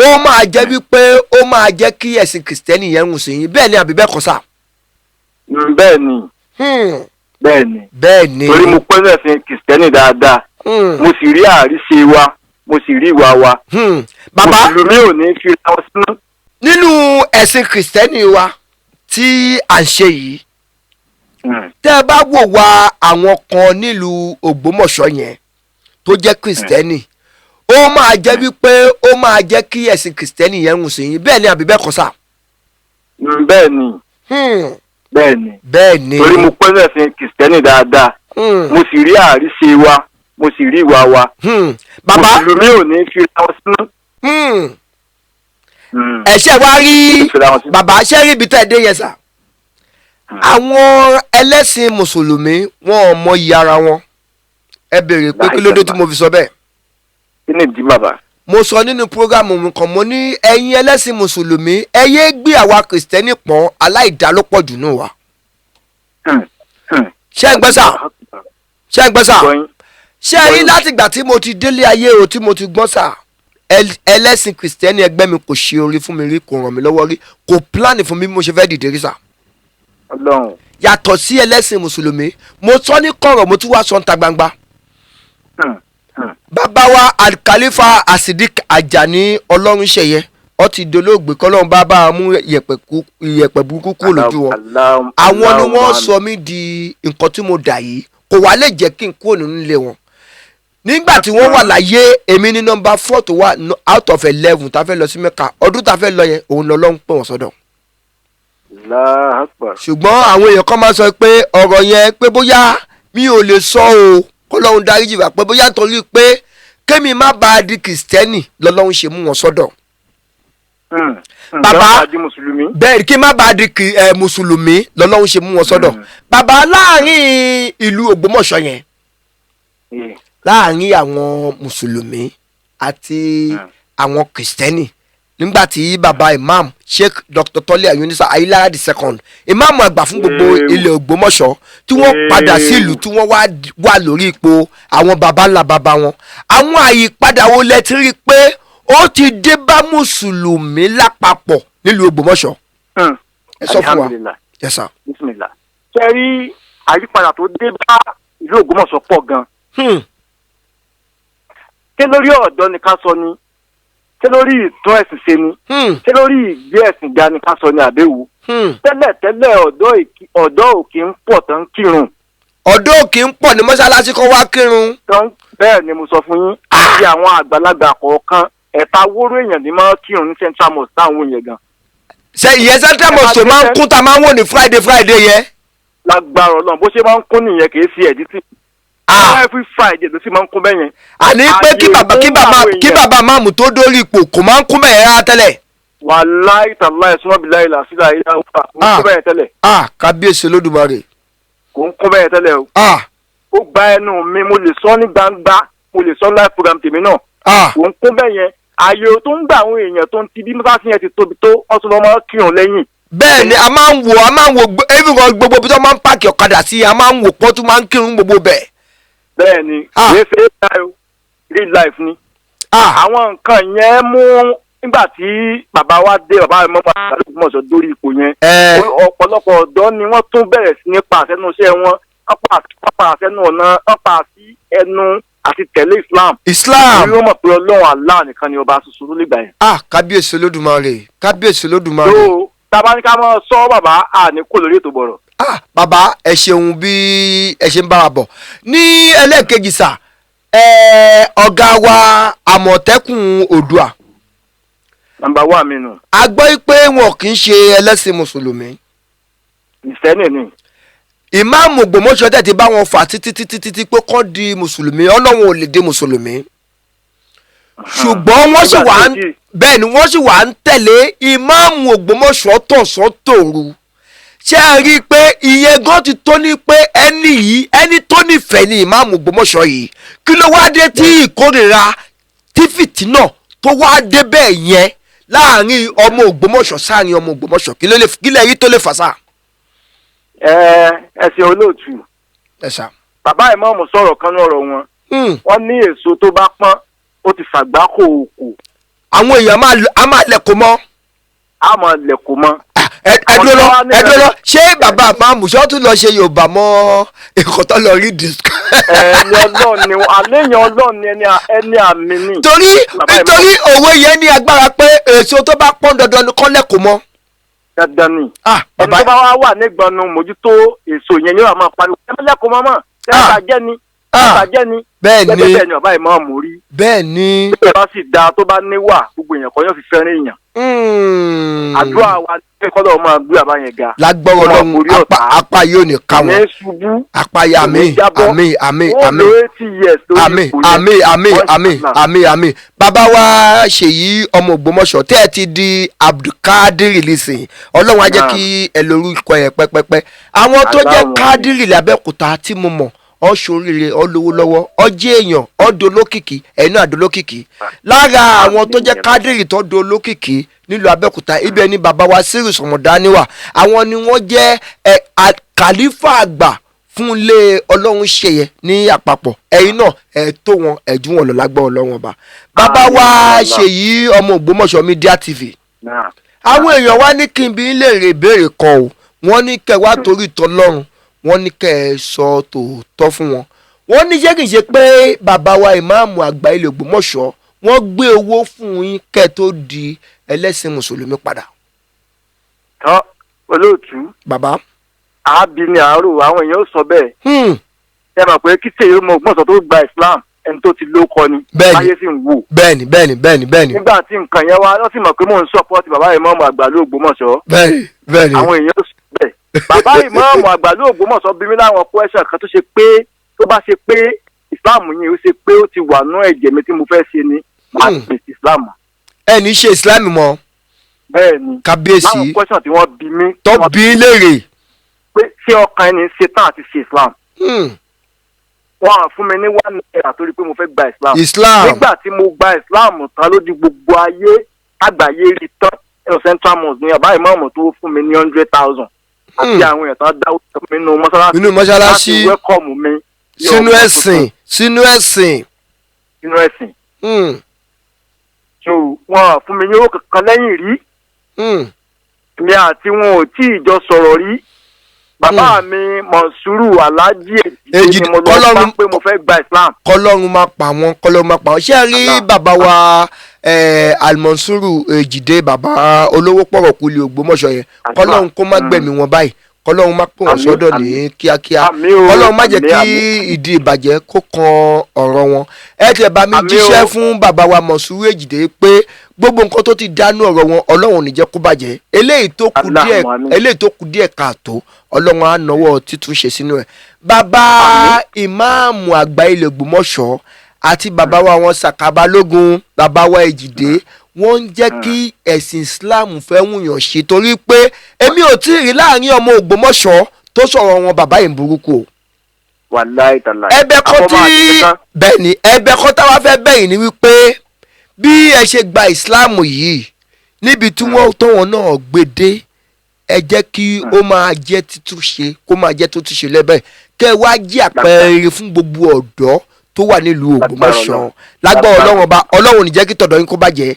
[SPEAKER 1] ó máa jẹ́ wípé ó máa jẹ́ kí ẹ̀sìn kìrìsìtẹ́nì yẹn rùn sí yín bẹ́ẹ̀ ni àbí bẹ́ẹ̀ kọ́ sà.
[SPEAKER 2] bẹ́ẹ̀ ni
[SPEAKER 1] bẹ́ẹ̀ ni
[SPEAKER 2] torí mo pẹ́ lẹ́sìn kìrìsìtẹ́nì dáadáa mo sì rí àríṣe wa mo sì rí ìwà wa.
[SPEAKER 1] bàbá
[SPEAKER 2] mùsùlùmí ò ní fi ra wọn sínú.
[SPEAKER 1] nínú ẹ̀sìn kìrìsìtẹ́nì wa tí à ń ṣe yìí tẹ́ ẹ bá wò wá àwọn kan nílùú Ògbómọ̀ṣọ́ yẹn tó jẹ́ kìrìsìtẹ́nì ó máa jẹ́ wípé ó máa jẹ́ kí ẹ̀sìn kìrìsìtẹ́nì yẹn rùn sí yín bẹ́ẹ̀ ni àbí bẹ́ẹ̀ kọ́ sà.
[SPEAKER 2] bẹ́ẹ̀ ni torí mo pẹ́ lẹ́sìn kìrìsìtẹ́nì dáadáa mo sì rí àríṣe wa mo sì rí ìwà wa.
[SPEAKER 1] bàbá
[SPEAKER 2] mùsùlùmí ò ní fi ra wọn sínú.
[SPEAKER 1] ẹ̀ṣẹ̀ wá rí bàbá ṣẹ́ rí ibi tẹ́ ẹ dé yẹn sà. àwọn ẹlẹ́sìn mùsùlùmí wọn ò mọ iye ara wọn ẹ béèrè pé kí ló dé tí mo fi sọ bẹ́ẹ̀.
[SPEAKER 2] kí ni ìdí bàbá.
[SPEAKER 1] mo sọ nínú prógámù mi kan mo ní ẹ̀yin ẹlẹ́sìn mùsùlùmí ẹ yéé gbé àwa kìrìsìtẹ́nì pọ́n aláìdálọ́pọ̀ jù nù wa. ṣé ẹ gbọ́ sà ṣé ẹ gbọ́ sà ṣé ẹ rí látìgbà tí mo ti délé ayé o tí mo ti gbọ́n sà ẹlẹ́sìn kìrìsìtẹ́nì ẹgbẹ́ mi kò ṣe orí fún mi rí kò ràn mí lọ́wọ́ rí kò pílánì fún mi bí mo ṣe fẹ́ dìde rí sà. yàtọ̀ sí ẹlẹ́sìn mùsùlùmí mo sọ ní kọ̀rọ̀ mo tún wá sọ níta gbangba. bàbá wa Al-Khalifa Asidik Ajani Ọlọ́runṣeyẹ ó ti dolóògbé kọ́lọ́run bá a mú ìyẹ̀pẹ̀ burúkú kúrò lójú wọn. àwọn ni wọ́n sọ mí di nǹkan tí mo dà yìí kò wá lè jẹ́ kí n kúrò nínú ilé wọn. nígbà tí wọ́n wà láyé èmi ní nọ́mbà 4 tó wà out of 11 tá a fẹ́ lọ sí Mẹ́kà ọdún tá a fẹ́ lọ yẹn òun lọ́lọ́run pè wọ́n sọ́dọ̀. ṣùgbọ́n àwọn èèyàn kan máa sọ pé ọ̀rọ̀ yẹn pé bóyá mi ò lè sọ o kọ́lọ́run dáríjì wá pé bóyá nítorí pé kémi má bàa di kìrìsìtẹ́nì lọ́lọ́run ṣe mú wọn sọ́dọ̀. bàbá bẹ́ẹ̀ kí má bàa di mùsùlùmí lọ́lọ́run ṣe mú wọn sọ́dọ̀. bàbá láàrin ìlú Ògbómọ̀ṣọ́ yẹn láàrin àwọn mùsùlùmí àti àwọn kìrìsìtẹ́nì nígbà tí bàbá imam Sheikh Dr. Tọ́lé Ayunisa Ayílára II imam àgbà fún gbogbo ilẹ̀ Ògbómọ̀ṣọ́ tí wọ́n padà sí ìlú tí wọ́n wà lórí ipò àwọn baba ńlá baba wọn àwọn àyípadà wo lẹ ti rí i pé ó ti dé bá mùsùlùmí lápapọ̀ nílùú Ògbómọ̀ṣọ́. ẹ sọ fún wa. Yes sir.
[SPEAKER 2] ṣe rí àyípadà tó dé bá ìlú Ògbómọ̀ṣọ́ pọ̀ gan-an. ṣé lórí ọ̀dọ́ ni ká sọ ni ṣé lórí ìtún ẹ̀sìn ṣe ni ṣé lórí ìgbé ẹ̀sìn ga ni ká sọ ni àbẹ̀wò. tẹ́lẹ̀ ọ̀dọ́ òkè ń pọ̀ tán kírun.
[SPEAKER 1] ọ̀dọ́ òkè ń pọ̀ ní mọ́ṣáláṣí kan wá kírun.
[SPEAKER 2] bẹ́ẹ̀ ni mo sọ fún yín àti àwọn àgbàlagbà kọ̀ọ̀kan ẹ̀ta wóró èèyàn ní máa kírun ní Central Mosque táwọn yẹn gan.
[SPEAKER 1] ṣe ìyẹn Central Mosque máa ń kún tá a máa ń wò ní Friday yẹn.
[SPEAKER 2] lágbára Ọlọ́run bó ṣe máa ń kún nìyẹn kì í ṣe ẹ̀dí tì. every Friday ló sì máa ń kún bẹ́yẹn.
[SPEAKER 1] àní pé kí bàbá máàmù tó dórí ipò kò máa ń kún bẹ́yẹn rárá tẹ́lẹ̀.
[SPEAKER 2] wàláì tàláì súnmọ́ bí láì làásìlà ìlà òkà kò ń kún bẹ́yẹn tẹ́lẹ̀.
[SPEAKER 1] kábíyèsí Olódùmarè.
[SPEAKER 2] kò ń kún bẹ́yẹn tẹ́lẹ̀ o. ó gba ẹnu mi mo lè sọ ní gbangba mo lè sọ live program tèmi náà. kò ń kún bẹ́yẹn ààyè tó ń gbà àwọn èèyàn tó ń ti bí mọ́tàsí yẹn ti tóbi tó wọ́n tún lọ́ máa kírun lẹ́yìn.
[SPEAKER 1] bẹ́ẹ̀ ni a máa ń wo everyone gbogbo bí wọ́n máa ń pààkì ọ̀kadà sí a máa ń wò pọ́ tún máa ń kírun gbogbo bẹ́ẹ̀.
[SPEAKER 2] bẹ́ẹ̀ ni ìwé fẹ́ real life ni. àwọn nǹkan yẹn mú nígbà tí bàbá wa dé bàbá mi mọ́ Ògbómọ̀ṣọ́ dórí ipò yẹn ọ̀pọ̀lọpọ̀ ọ̀dọ́ ni wọ́n tún bẹ̀rẹ̀ sí ní pàṣẹ nínú iṣẹ́ wọn wọ́n pàṣẹ nínú ọ̀nà wọ́n pàṣẹ ẹnu àti tẹ̀lé Islam. ní wọ́n mọ̀ pé Ọlọ́run Allah nìkan ni ọba ṣoṣo tó lè gbà yẹn.
[SPEAKER 1] kábíyèsí Olódùmarè kábíyèsí Olódùmarè.
[SPEAKER 2] tó tábà ní ká máa sọ bàbá àní kò lórí ètò bọ̀rọ̀.
[SPEAKER 1] bàbá ẹ ṣeun bí ẹ ṣe ń bára bọ̀ ní ẹlẹ́ẹ̀kejì sà ọ̀gá wa Àmọ̀tẹ́kùn Oòduà.
[SPEAKER 2] nàmbà wà mí nù.
[SPEAKER 1] a gbọ́ pé wọn kì í ṣe ẹlẹ́sìn mùsùlùmí.
[SPEAKER 2] ìsẹ́nì ni.
[SPEAKER 1] ìmáàmù Ògbómọ̀ṣọ́ tẹ̀ ti bá wọn fà títí pé kọ́ di mùsùlùmí Ọlọ́run ò lè di mùsùlùmí. ṣùgbọ́n wọ́n sì wà bẹ́ẹ̀ ni wọ́n sì wà ń tẹ̀lé ìmáàmù Ògbómọ̀ṣọ́ tọ̀sán tòru ṣé ẹ rí i pé ìyẹn gan ti tó ní pé ẹni tó nífẹ̀ẹ́ ni ìmáàmù Ògbómọ̀ṣọ́ yìí kí ló wá dé tí ìkórìíra tí fìtínà tó wá dé bẹ́ẹ̀ yẹn láàrin ọmọ Ògbómọ̀ṣọ́ sáàrin ọmọ Ògbómọ̀ṣọ́ kí lè rí tó lè fà sá.
[SPEAKER 2] ẹsẹ̀ olóòtú bàbá ìmáàmù sọ̀rọ̀ kan ní ọ̀rọ̀ wọn wọ́n ní èso tó bá pọ́n ó ti fàgbákò òkò.
[SPEAKER 1] àwọn èèyàn á máa lẹ̀kọ́ mọ́.
[SPEAKER 2] á máa lẹ̀kọ́ mọ́.
[SPEAKER 1] ẹdúró ṣé bàbá àmàmù ṣé wọ́n tún lọ ṣe Yorùbá mọ́ ẹ̀kọ́ tó lọ rí disc.
[SPEAKER 2] ẹni Ọlọ́run ni àléyàn Ọlọ́run ni ẹni àmì ni.
[SPEAKER 1] nítorí òwe yẹn ní agbára pé èso tó bá pọ́n dandan ni kọ́ lẹ̀kọ́ mọ́.
[SPEAKER 2] dandan ni ẹni tó bá wà nígbọnú mójútó èso yẹn yóò máa pariwo ẹ lẹ̀kọ́ mọ́ mọ́ ẹ bàjẹ́ ni bàjẹ́ ni bẹ́ẹ̀ ni bàbá ìmáàmù rí.
[SPEAKER 1] bẹ́ẹ̀ ni.
[SPEAKER 2] bẹ́ẹ̀ bá sì dáa tó bá níwà gbogbo èèyàn kan yóò fi fẹ́ràn èèyàn. àdúrà wa ní kọ́lọ́ máa gbé àbá yẹn ga.
[SPEAKER 1] lágbọ́rọ̀ lọ́hùn apá yóò ní ká wọn. apá yà àmín àmín. bàbá wa Ṣèyí ọmọ Ògbómọ̀ṣọ́ tẹ́ ẹ ti di Abdulkadir lẹ́sìn Ọlọ́run á jẹ́ kí ẹ lórúkọ yẹn pẹ́pẹ́pẹ́. àwọn tó jẹ́ Kádírì l'Abẹ́òkúta tí mo mọ̀ ọ ṣoríire ọ lówó lọ́wọ́ ọ jẹ́ èèyàn ọ dolókìkí ẹ̀yin náà dolókìkí lára àwọn tó jẹ́ Kádírì tó dolókìkí nílùú Abẹ́òkúta ibẹ̀ ni bàbá wa Sírù Sọmọdáníwà àwọn ni wọ́n jẹ́ kàlífà àgbà fún ilé Ọlọ́run ṣeyẹ ní àpapọ̀ ẹ̀yin náà ẹ̀ tó wọn ẹ̀jú wọn lọ lágbọ́ Ọlọ́run ọba bàbá wa Ṣèyí ọmọ Ògbómọ̀ṣọ́ Media TV àwọn èèyàn wá ní kí n bí lè rè béèrè kan o wọ́n ní kẹ́ wá torí tọlọ́run wọ́n ní kẹ́ ẹ sọ tòótọ́ fún wọn wọ́n ní ṣé kìí ṣe pé bàbá wa ìmáàmù àgbà ilẹ̀ Ògbómọ̀ṣọ́ wọ́n gbé owó fún yín kẹ́ tó di ẹlẹ́sìn mùsùlùmí padà.
[SPEAKER 2] tọ́ olóòtú.
[SPEAKER 1] bàbá.
[SPEAKER 2] àábí ni àárò àwọn èèyàn ó sọ bẹ́ẹ̀. ẹ mọ̀ pé kíkẹ́ yìí mo gbọ́n sọ tó gba Islam ẹni tó ti ló kọ ni. báyé sì ń wò.
[SPEAKER 1] bẹ́ẹ̀ni.
[SPEAKER 2] nígbà tí nǹkan yẹn wá wọ́n sì mọ̀ pé mò ń sọ́pọ́ọ̀tì bàbá ìmáàmù àgbà ló Ògbómọ̀ṣọ́.
[SPEAKER 1] bẹ́ẹ̀ni.
[SPEAKER 2] àwọn èèyàn ó sọ bẹ́ẹ̀ bàbá ìmáàmù àgbàlú Ògbómọ̀ṣọ́ bí mi láwọn question kan tó ṣe pé tó bá ṣe pé Islam yìí ó ṣe pé ó ti wà nú ẹ̀jẹ̀ mi tí mo fẹ́ ṣe ni máa ṣe Islam.
[SPEAKER 1] ẹ ní ṣe Islam mọ́.
[SPEAKER 2] bẹ́ẹ̀ni
[SPEAKER 1] kábíyèsí
[SPEAKER 2] láwọn question tí wọ́n bí mi.
[SPEAKER 1] tó bí léèrè.
[SPEAKER 2] pé ṣé ọkàn ẹni ṣe tán àti ṣe Islam. wọ́n á fún mi ní $1 torí pé mo fẹ́ gba Islam. nígbà tí mo gba Islam tán lójú gbogbo ayé àgbáyé rí tán ẹ̀rọ Central Mosque ní bàbá ìmáàmù tó fún mi ní $100,000. àti àwọn èèyàn tó dáwọ́ mi nínú mọ́ṣáláṣí láti wẹ́kọ̀mù mi.
[SPEAKER 1] sínú ẹ̀sìn.
[SPEAKER 2] so wọn fún mi ní owó kankan lẹ́yìn rí. mi àti wọn ò tí ì jọ sọ̀rọ̀ rí. bàbá mi Mọ̀nsúrù Aláàjì Èjìdé ni mo lọ bá pé mo fẹ́ gba Islam.
[SPEAKER 1] kọ́lọ́run máa pa wọ́n ṣé ẹ rí bàbá wa Almonsuru Èjìdé bàbá olówó pọ̀rọ̀kú ilé Ògbómọ̀ṣọ́ yẹn kọ́lọ́run kó má gbẹ̀mí wọn báyìí kọ́lọ́run má pè wọ́n sọ́dọ̀ ní kíákíá kọ́lọ́run má jẹ́ kí ìdí ìbàjẹ́ kó kan ọ̀rọ̀ wọn ẹ tẹ̀ bá mi jíṣẹ́ fún bàbá wa Mọ̀nsúrù Èjìdé pé gbogbo nǹkan tó ti dánú ọ̀rọ̀ wọn Ọlọ́run ò ní jẹ́ kó bàjẹ́ eléyìí tó kù díẹ̀ káàtó Ọlọ́run á nawọ́ títúnṣe sínú ẹ̀ bàbá ìmáàmù àgbà ilẹ̀ Ògbómọ̀ṣọ́ àti bàbá wa wọn Sàkábálógun bàbá wa Èjìdé wọ́n ń jẹ́ kí ẹ̀sìn Islam fẹ́ wùyàn ṣe torí pé èmi ò tí ì rí láàrin ọmọ Ògbómọ̀ṣọ́ tó sọ̀rọ̀ wọn bàbá yìí burúkú o.
[SPEAKER 2] wàláì tàláì.
[SPEAKER 1] ẹ̀bẹ̀ kan tí bẹ́ẹ̀ ni ẹ̀bẹ̀ kan táwa fẹ́ bẹ̀yìn ni wípé bí ẹ ṣe gba Islam yìí níbi tí wọ́n tọ́wọ́n náà gbé dé ẹ jẹ́ kí ó máa jẹ́ títúnṣe kó máa jẹ́ títúnṣe lẹ́bẹ̀ẹ́ kẹ́ ẹ wá jí àpẹẹrẹ fún gbogbo ọ̀dọ́ tó wà nílùú Ògbómọ̀ṣọ́ lágbára Ọlọ́run ọba Ọlọ́run ní jẹ́ kí tọ̀dọ̀ yín kó bàjẹ́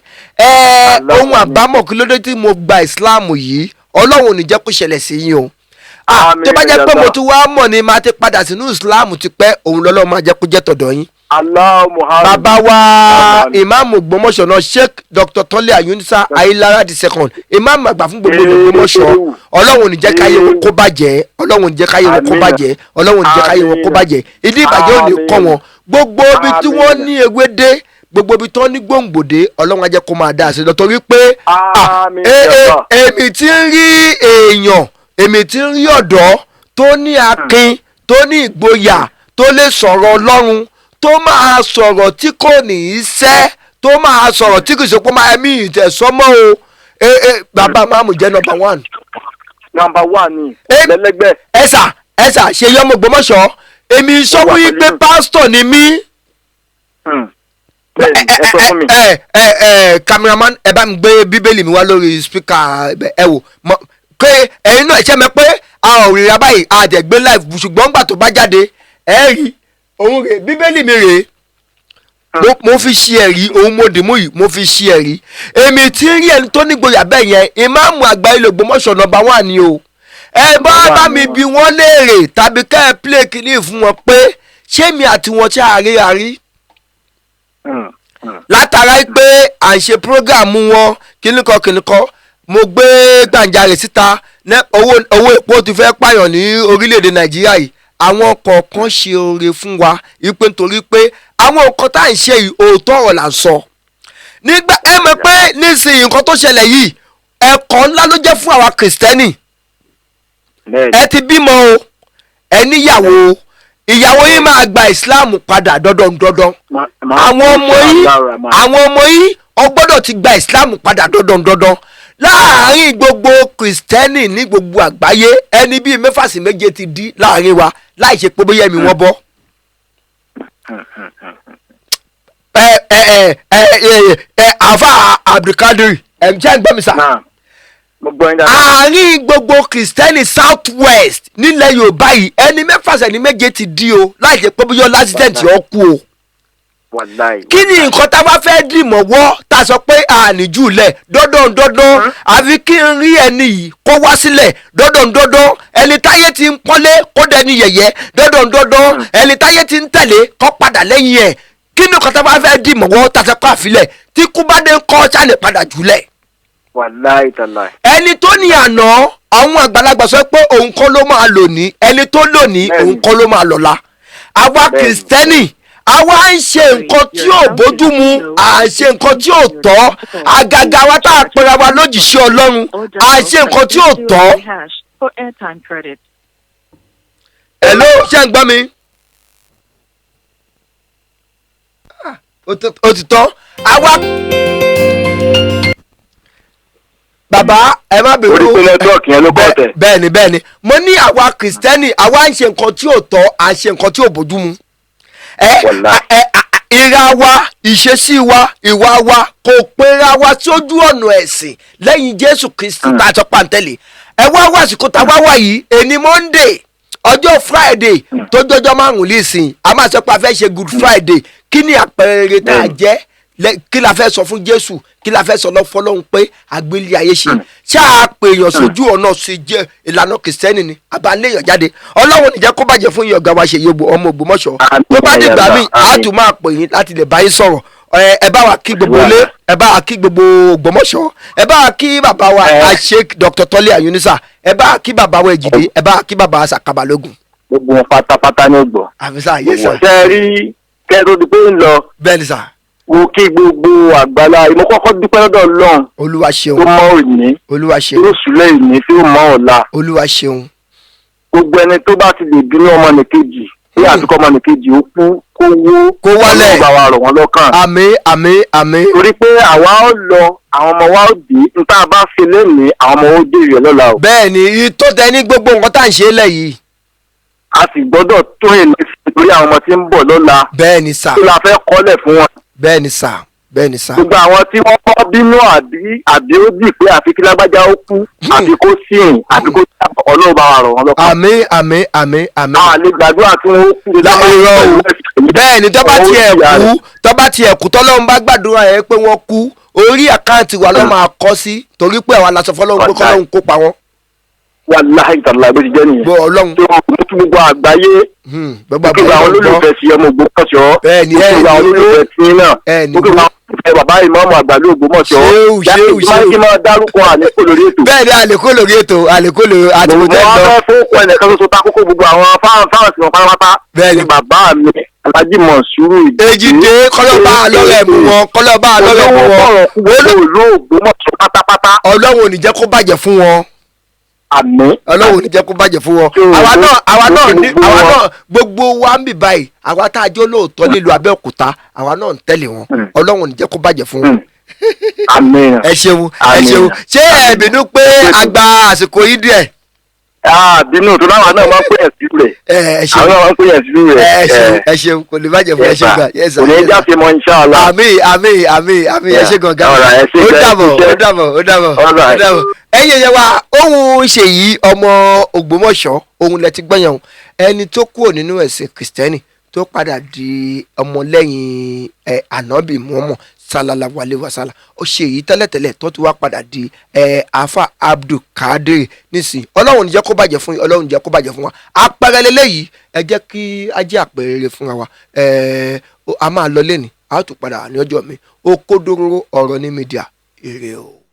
[SPEAKER 1] ohun àbámọ̀ kí ló dé tí mo gba Islam yìí Ọlọ́run ní jẹ́ kó ṣẹlẹ̀ sí yín o tó bá jẹ́ pé mo tún wá mọ̀ ni máa ti padà sínú Islam ti pẹ́ òun lọ́lọ́run máa jẹ́ kó jẹ́ tọ̀dọ̀ yín. bàbá wa ìmáàmù Ògbómọ̀ṣọ́ náà Sheikh Dr. Tọ́lé Ayunisa Ayélára II ìmáàmù àgbà fún gbogbo Ògbómọ̀ṣọ́ Ọlọ́run ní jẹ́ káyé wọn kó bàjẹ́ Ọlọ́run ní jẹ́ káyé wọn kó bàjẹ́ Ọlọ́run ní jẹ́ káyé wọn kó bàjẹ́ ìdí ìbàjẹ́ ò ní kọ́ wọn gbogbo ibi tí wọ́n ní ewé dé gbogbo ibi tí wọ́n ní gbòǹgbòdé Ọlọ́run á jẹ́ kó máa dá sí i lọ́tọ́rí pé èmi tí ń rí èèyàn èmi tí ń rí ọ̀dọ́ tó ní akin tó ní ìgboyà tó lè sọ̀rọ̀ Ọlọ́run tó máa sọ̀rọ̀ tí kò ní í sẹ́ tó máa sọ̀rọ̀ tí kì í ṣe pé máa mí ìtẹ̀sọ́mọ́ o bàbá máàmù jẹ́ number one.
[SPEAKER 2] number one ni lẹ́lẹ́gbẹ́.
[SPEAKER 1] ẹ̀sà ṣe yọmọ Ògbómọ̀ṣọ́ èmi sọ fún yín pé pásítọ̀ ni mí. Cameraman ẹ bá mi gbé bíbélì mi wá lórí spíkà ẹ wò pé ẹ̀yin náà ṣe mọ̀ pé a ò ríra báyìí a dẹ̀ gbé live ṣùgbọ́n gbà tó bá jáde ẹ rí òun rè bíbélì mi rèé mo fi ṣe ẹ̀rí òun mo dì mú yìí mo fi ṣe ẹ̀rí èmi tí ń rí ẹni tó nígboyà bẹ́ẹ̀ yẹn ìmáàmù àgbà ilé Ògbómọ̀ṣọ́ number one ni o ẹ bá mi bi wọ́n léèrè tàbí ká ẹ play kìíní fún wọn pé ṣé mi àti wọn ṣe àríyàrí látara pé à ń ṣe prógráàmù wọn kìnnìkan mo gbé gbàǹjarè síta owó epo ti fẹ́ pààyàn ní orílẹ̀-èdè Nàìjíríà yìí àwọn kọ̀ọ̀kan ṣe oore fún wa ipe nítorí pé àwọn nǹkan tá à ń ṣe yìí òótọ́ ọ̀rọ̀ là ń sọ nígbà ẹ mọ̀ pé nísìnyí nǹkan tó ṣẹlẹ̀ yìí ẹ̀kọ́ ńlá ló jẹ́ fún àwa kìrìsìtẹ́nì ẹ ti bímọ o ẹ níyàwó ìyàwó yìí máa gba ìsìláàmù padà dandan àwọn ọmọ yìí ó gbọ́dọ̀ ti gba ìsìláàmù padà dandan láàárín gbogbo kìrìsìtẹ́nì ní gbogbo àgbáyé ẹni bíi 6 sí 7 ti di láàárín wa láì ṣe pé bóyá ẹ̀mí wọn bọ́. Àfà Abdulkadir ṣé ń gbọ́ mi sà. àárín gbogbo kìrìsìtẹ́nì south west nílẹ̀ Yorùbá yìí ẹni 6 sí 7 ti di o láì ṣe pé bóyá lásìtẹ̀ǹtì ọ̀ kú o. kí ni nǹkan tá a bá fẹ́ dì mọ́wọ́ tá a sọ pé àníjù lẹ̀ dandan àfi kí n rí ẹni yìí kó wá sílẹ̀ dandan ẹni táyé ti ń pọ́nlé kó dẹni yẹ̀yẹ́ dandan ẹni táyé ti ń tẹ̀lé kó padà lẹ́yìn ẹ̀ kí ni nǹkan tá a bá fẹ́ dì mọ́wọ́ tá a sọ pé àfilẹ̀ tí kú bá dé ń kọ́ sálẹ̀ padà jùlẹ̀. ẹni tó ní àná àwọn àgbàlagbà sọ pé òun kọ́ ló máa lò ní ẹni tó lò ní òun kọ́ ló máa lọ́la àwa kìrìsìtẹ́nì àwa ń ṣe nǹkan tí ò bójú mu à ń ṣe nǹkan tí ò tọ́ àgàgà wa tá a pera wa lójìṣẹ́ Ọlọ́run à ń ṣe nǹkan tí ò tọ́. Hello ṣé ń gbọ́ mi. ó ti tán àwa. bàbá ẹ má bèrè
[SPEAKER 2] orí pé nẹ́tíwọ̀kì yẹn ló kọ́ tẹ̀.
[SPEAKER 1] bẹ́ẹ̀ni mo ní àwa kìrìsìtẹ́nì àwa ń ṣe nǹkan tí ò tọ́ à ń ṣe nǹkan tí ò bójú mu. ìra wa ìṣesí wa ìwà wa kò pera wa sójú ọ̀nà ẹ̀sìn lẹ́yìn Jésù Kristi tá a sọ pàǹtẹ́lẹ̀ ẹ wá wá àsìkò tá a wá wá yìí èní Monday ọjọ́ Friday tó jọjọ́ márùn-ún lísìn a máa sọ pé a fẹ́ ṣe Good Friday kí ni àpẹẹrẹ tá a jẹ́ kí la fẹ́ sọ fún Jésù kí la fẹ́ sọ fọlọ́hún pé àgbélé ayé ṣe ṣáà pé èèyàn sójú ọ̀nà sí jẹ́ ìlànà kìrìsìtẹ́nì ni àbálẹ̀ èèyàn jáde Ọlọ́run níjẹ́ kó bàjẹ́ fún yín ọ̀gá wa Ṣèyí ọmọ Ògbómọ̀ṣọ́ tó bá dìgbà míì á tún máa pè yín láti lè bá yín sọ̀rọ̀ ẹ bá wa kí gbogbo ilé ẹ bá wa kí gbogbo Ògbómọ̀ṣọ́ ẹ bá wa kí bàbá wa Sheikh Dr. Tọ́lé Ayunisa ẹ bá wa kí bàbá wa Èjìdé ẹ bá wa kí bàbá wa Sàkàbàlógún.
[SPEAKER 2] gbogbo wọn pátápátá ní ògbọ.
[SPEAKER 1] àfisà yé sà.
[SPEAKER 2] ṣe rí kẹ́ẹ́ tó di pé ń lọ.
[SPEAKER 1] bẹ́ẹ̀ni sà.
[SPEAKER 2] wo kí gbogbo àgbàlá mo kọ́kọ́ dúpẹ́ lọ́dọ̀ Ọlọ́run.
[SPEAKER 1] Olúwa ṣeun.
[SPEAKER 2] tó mọ òní.
[SPEAKER 1] Olúwa ṣeun.
[SPEAKER 2] tó sùlẹ̀ ìní tí ó mọ ọ̀la.
[SPEAKER 1] Olúwa ṣeun.
[SPEAKER 2] gbogbo ẹni tó bá ti lè bínú ọmọnìkejì bí àtúkọ ọmọnìkejì ó kú kó wó
[SPEAKER 1] kó wálẹ̀
[SPEAKER 2] Ọlọ́run bá wa rọ̀ wọ́n lọ́kàn.
[SPEAKER 1] àmín.
[SPEAKER 2] torí pé àwa ó lọ àwọn ọmọ wa ó dé níta bá fi lénìí àwọn ọmọ ó dé ìrẹ̀ lọ́la o.
[SPEAKER 1] bẹ́ẹ̀ni tó tẹ ní gbogbo nǹkan tá à ń ṣe lẹ̀ yìí.
[SPEAKER 2] a sì gbọ́dọ̀ tó èlé torí àwọn ọmọ tí ń bọ̀ lọ́la.
[SPEAKER 1] bẹ́ẹ̀ni sà.
[SPEAKER 2] tó la fẹ́ kọ́lẹ̀ fún wọn.
[SPEAKER 1] bẹ́ẹ̀ni sà.
[SPEAKER 2] gbogbo àwọn tí wọ́n kọ́ bínú àbí ó dì pé àfi kí lágbájá ó kú àfi kó síìn àfi kó Ọlọ́run bá wa rọ̀ wọ́n lọ́kàn.
[SPEAKER 1] àmín.
[SPEAKER 2] a lè gbàdúrà tí wọ́n kú.
[SPEAKER 1] bẹ́ẹ̀ni tó bá tiẹ̀ kú tọ́lọ́run bá gbàdúrà yẹn pé wọ́n kú orí àkáǹtì wa ló máa kọ́ sí torí pé àwọn aláṣọ fọlọ́run pé kọ́lọ́run kó pa wọ́n.
[SPEAKER 2] wàláhì tàlá bó ti jẹ́ nìyẹn.
[SPEAKER 1] bó Ọlọ́run.
[SPEAKER 2] tó mú kí gbogbo àgbáyé. gbogbo àwọn olólùfẹ́ sí ọmọ Ògbómọ̀ṣọ́. gbogbo àwọn olólùfẹ́ sí náà. gbogbo àwọn olólùfẹ́ bàbá ìmáàmù àgbàlú Ògbómọ̀ṣọ́. ṣéwù máa dárúkọ àlékò lórí ètò.
[SPEAKER 1] bẹ́ẹ̀ni àlékò lórí ètò àlékò lórí àtìmọ́tẹ́ lọ.
[SPEAKER 2] mo wá fẹ́ fún ẹnìkan tó so ta kókó gbogbo àwọn fáwọn sí wọn pátápátá.
[SPEAKER 1] bẹ́ẹ̀ni
[SPEAKER 2] bàbá mi Alhaji Monsuru
[SPEAKER 1] Èjìdé kọ́lọ́bà lọ́rẹ̀ mú wọn
[SPEAKER 2] olóògbómọ̀ṣọ́ pátápátá.
[SPEAKER 1] Ọlọ́run ò ní jẹ́ kó bàjẹ́ fún wọn.
[SPEAKER 2] àmín.
[SPEAKER 1] ọlọ́run ò ní jẹ́ kó bàjẹ́ fún wọn. àwa náà gbogbo wa ń bì báyìí àwa tá a jó lóòótọ́ nílùú Abẹ́òkúta àwa náà ń tẹ̀lé wọn ọlọ́run ò ní jẹ́ kó bàjẹ́ fún wọn.
[SPEAKER 2] àmín.
[SPEAKER 1] ẹ ṣeun ṣé ẹ bínú pé a gba àsìkò yìí díẹ̀.
[SPEAKER 2] bínú tó láwọn náà máa ń pè é sí rẹ̀. àwọn náà máa ń pè é sí rẹ̀.
[SPEAKER 1] ẹ ṣeun kò ní bàjẹ́ fún ẹ ṣe gan.
[SPEAKER 2] kò ní já sí mọ́ inshallah.
[SPEAKER 1] àmín ẹ ṣe gan gan. ó dàbọ̀. ẹ̀yin yẹn wa ohun Ṣèyí ọmọ Ògbómọ̀ṣọ́ ohun lẹ ti gbọ́yàn ẹni tó kúrò nínú ẹ̀sìn Kristẹni tó padà di ọmọlẹ́yìn ànábì Muhammad sallallahu alaihi wasallam ó ṣe èyí tẹ́lẹ̀tẹ́lẹ̀ tó ti wá padà di afa Abdul Kadir nísìnyí ọlọ́run jẹ́ kó bàjẹ́ fún yín ọlọ́run jẹ́ kó bàjẹ́ fún wa àpẹẹrẹ lélẹ́yìí ẹ jẹ́ kí a jẹ́ àpẹẹrẹ fúnra wa a máa lọ lẹ́ni a ó tún padà ní ọjọ́ mi ó kó dóró ọ̀rọ̀ ní mídíà èrè o.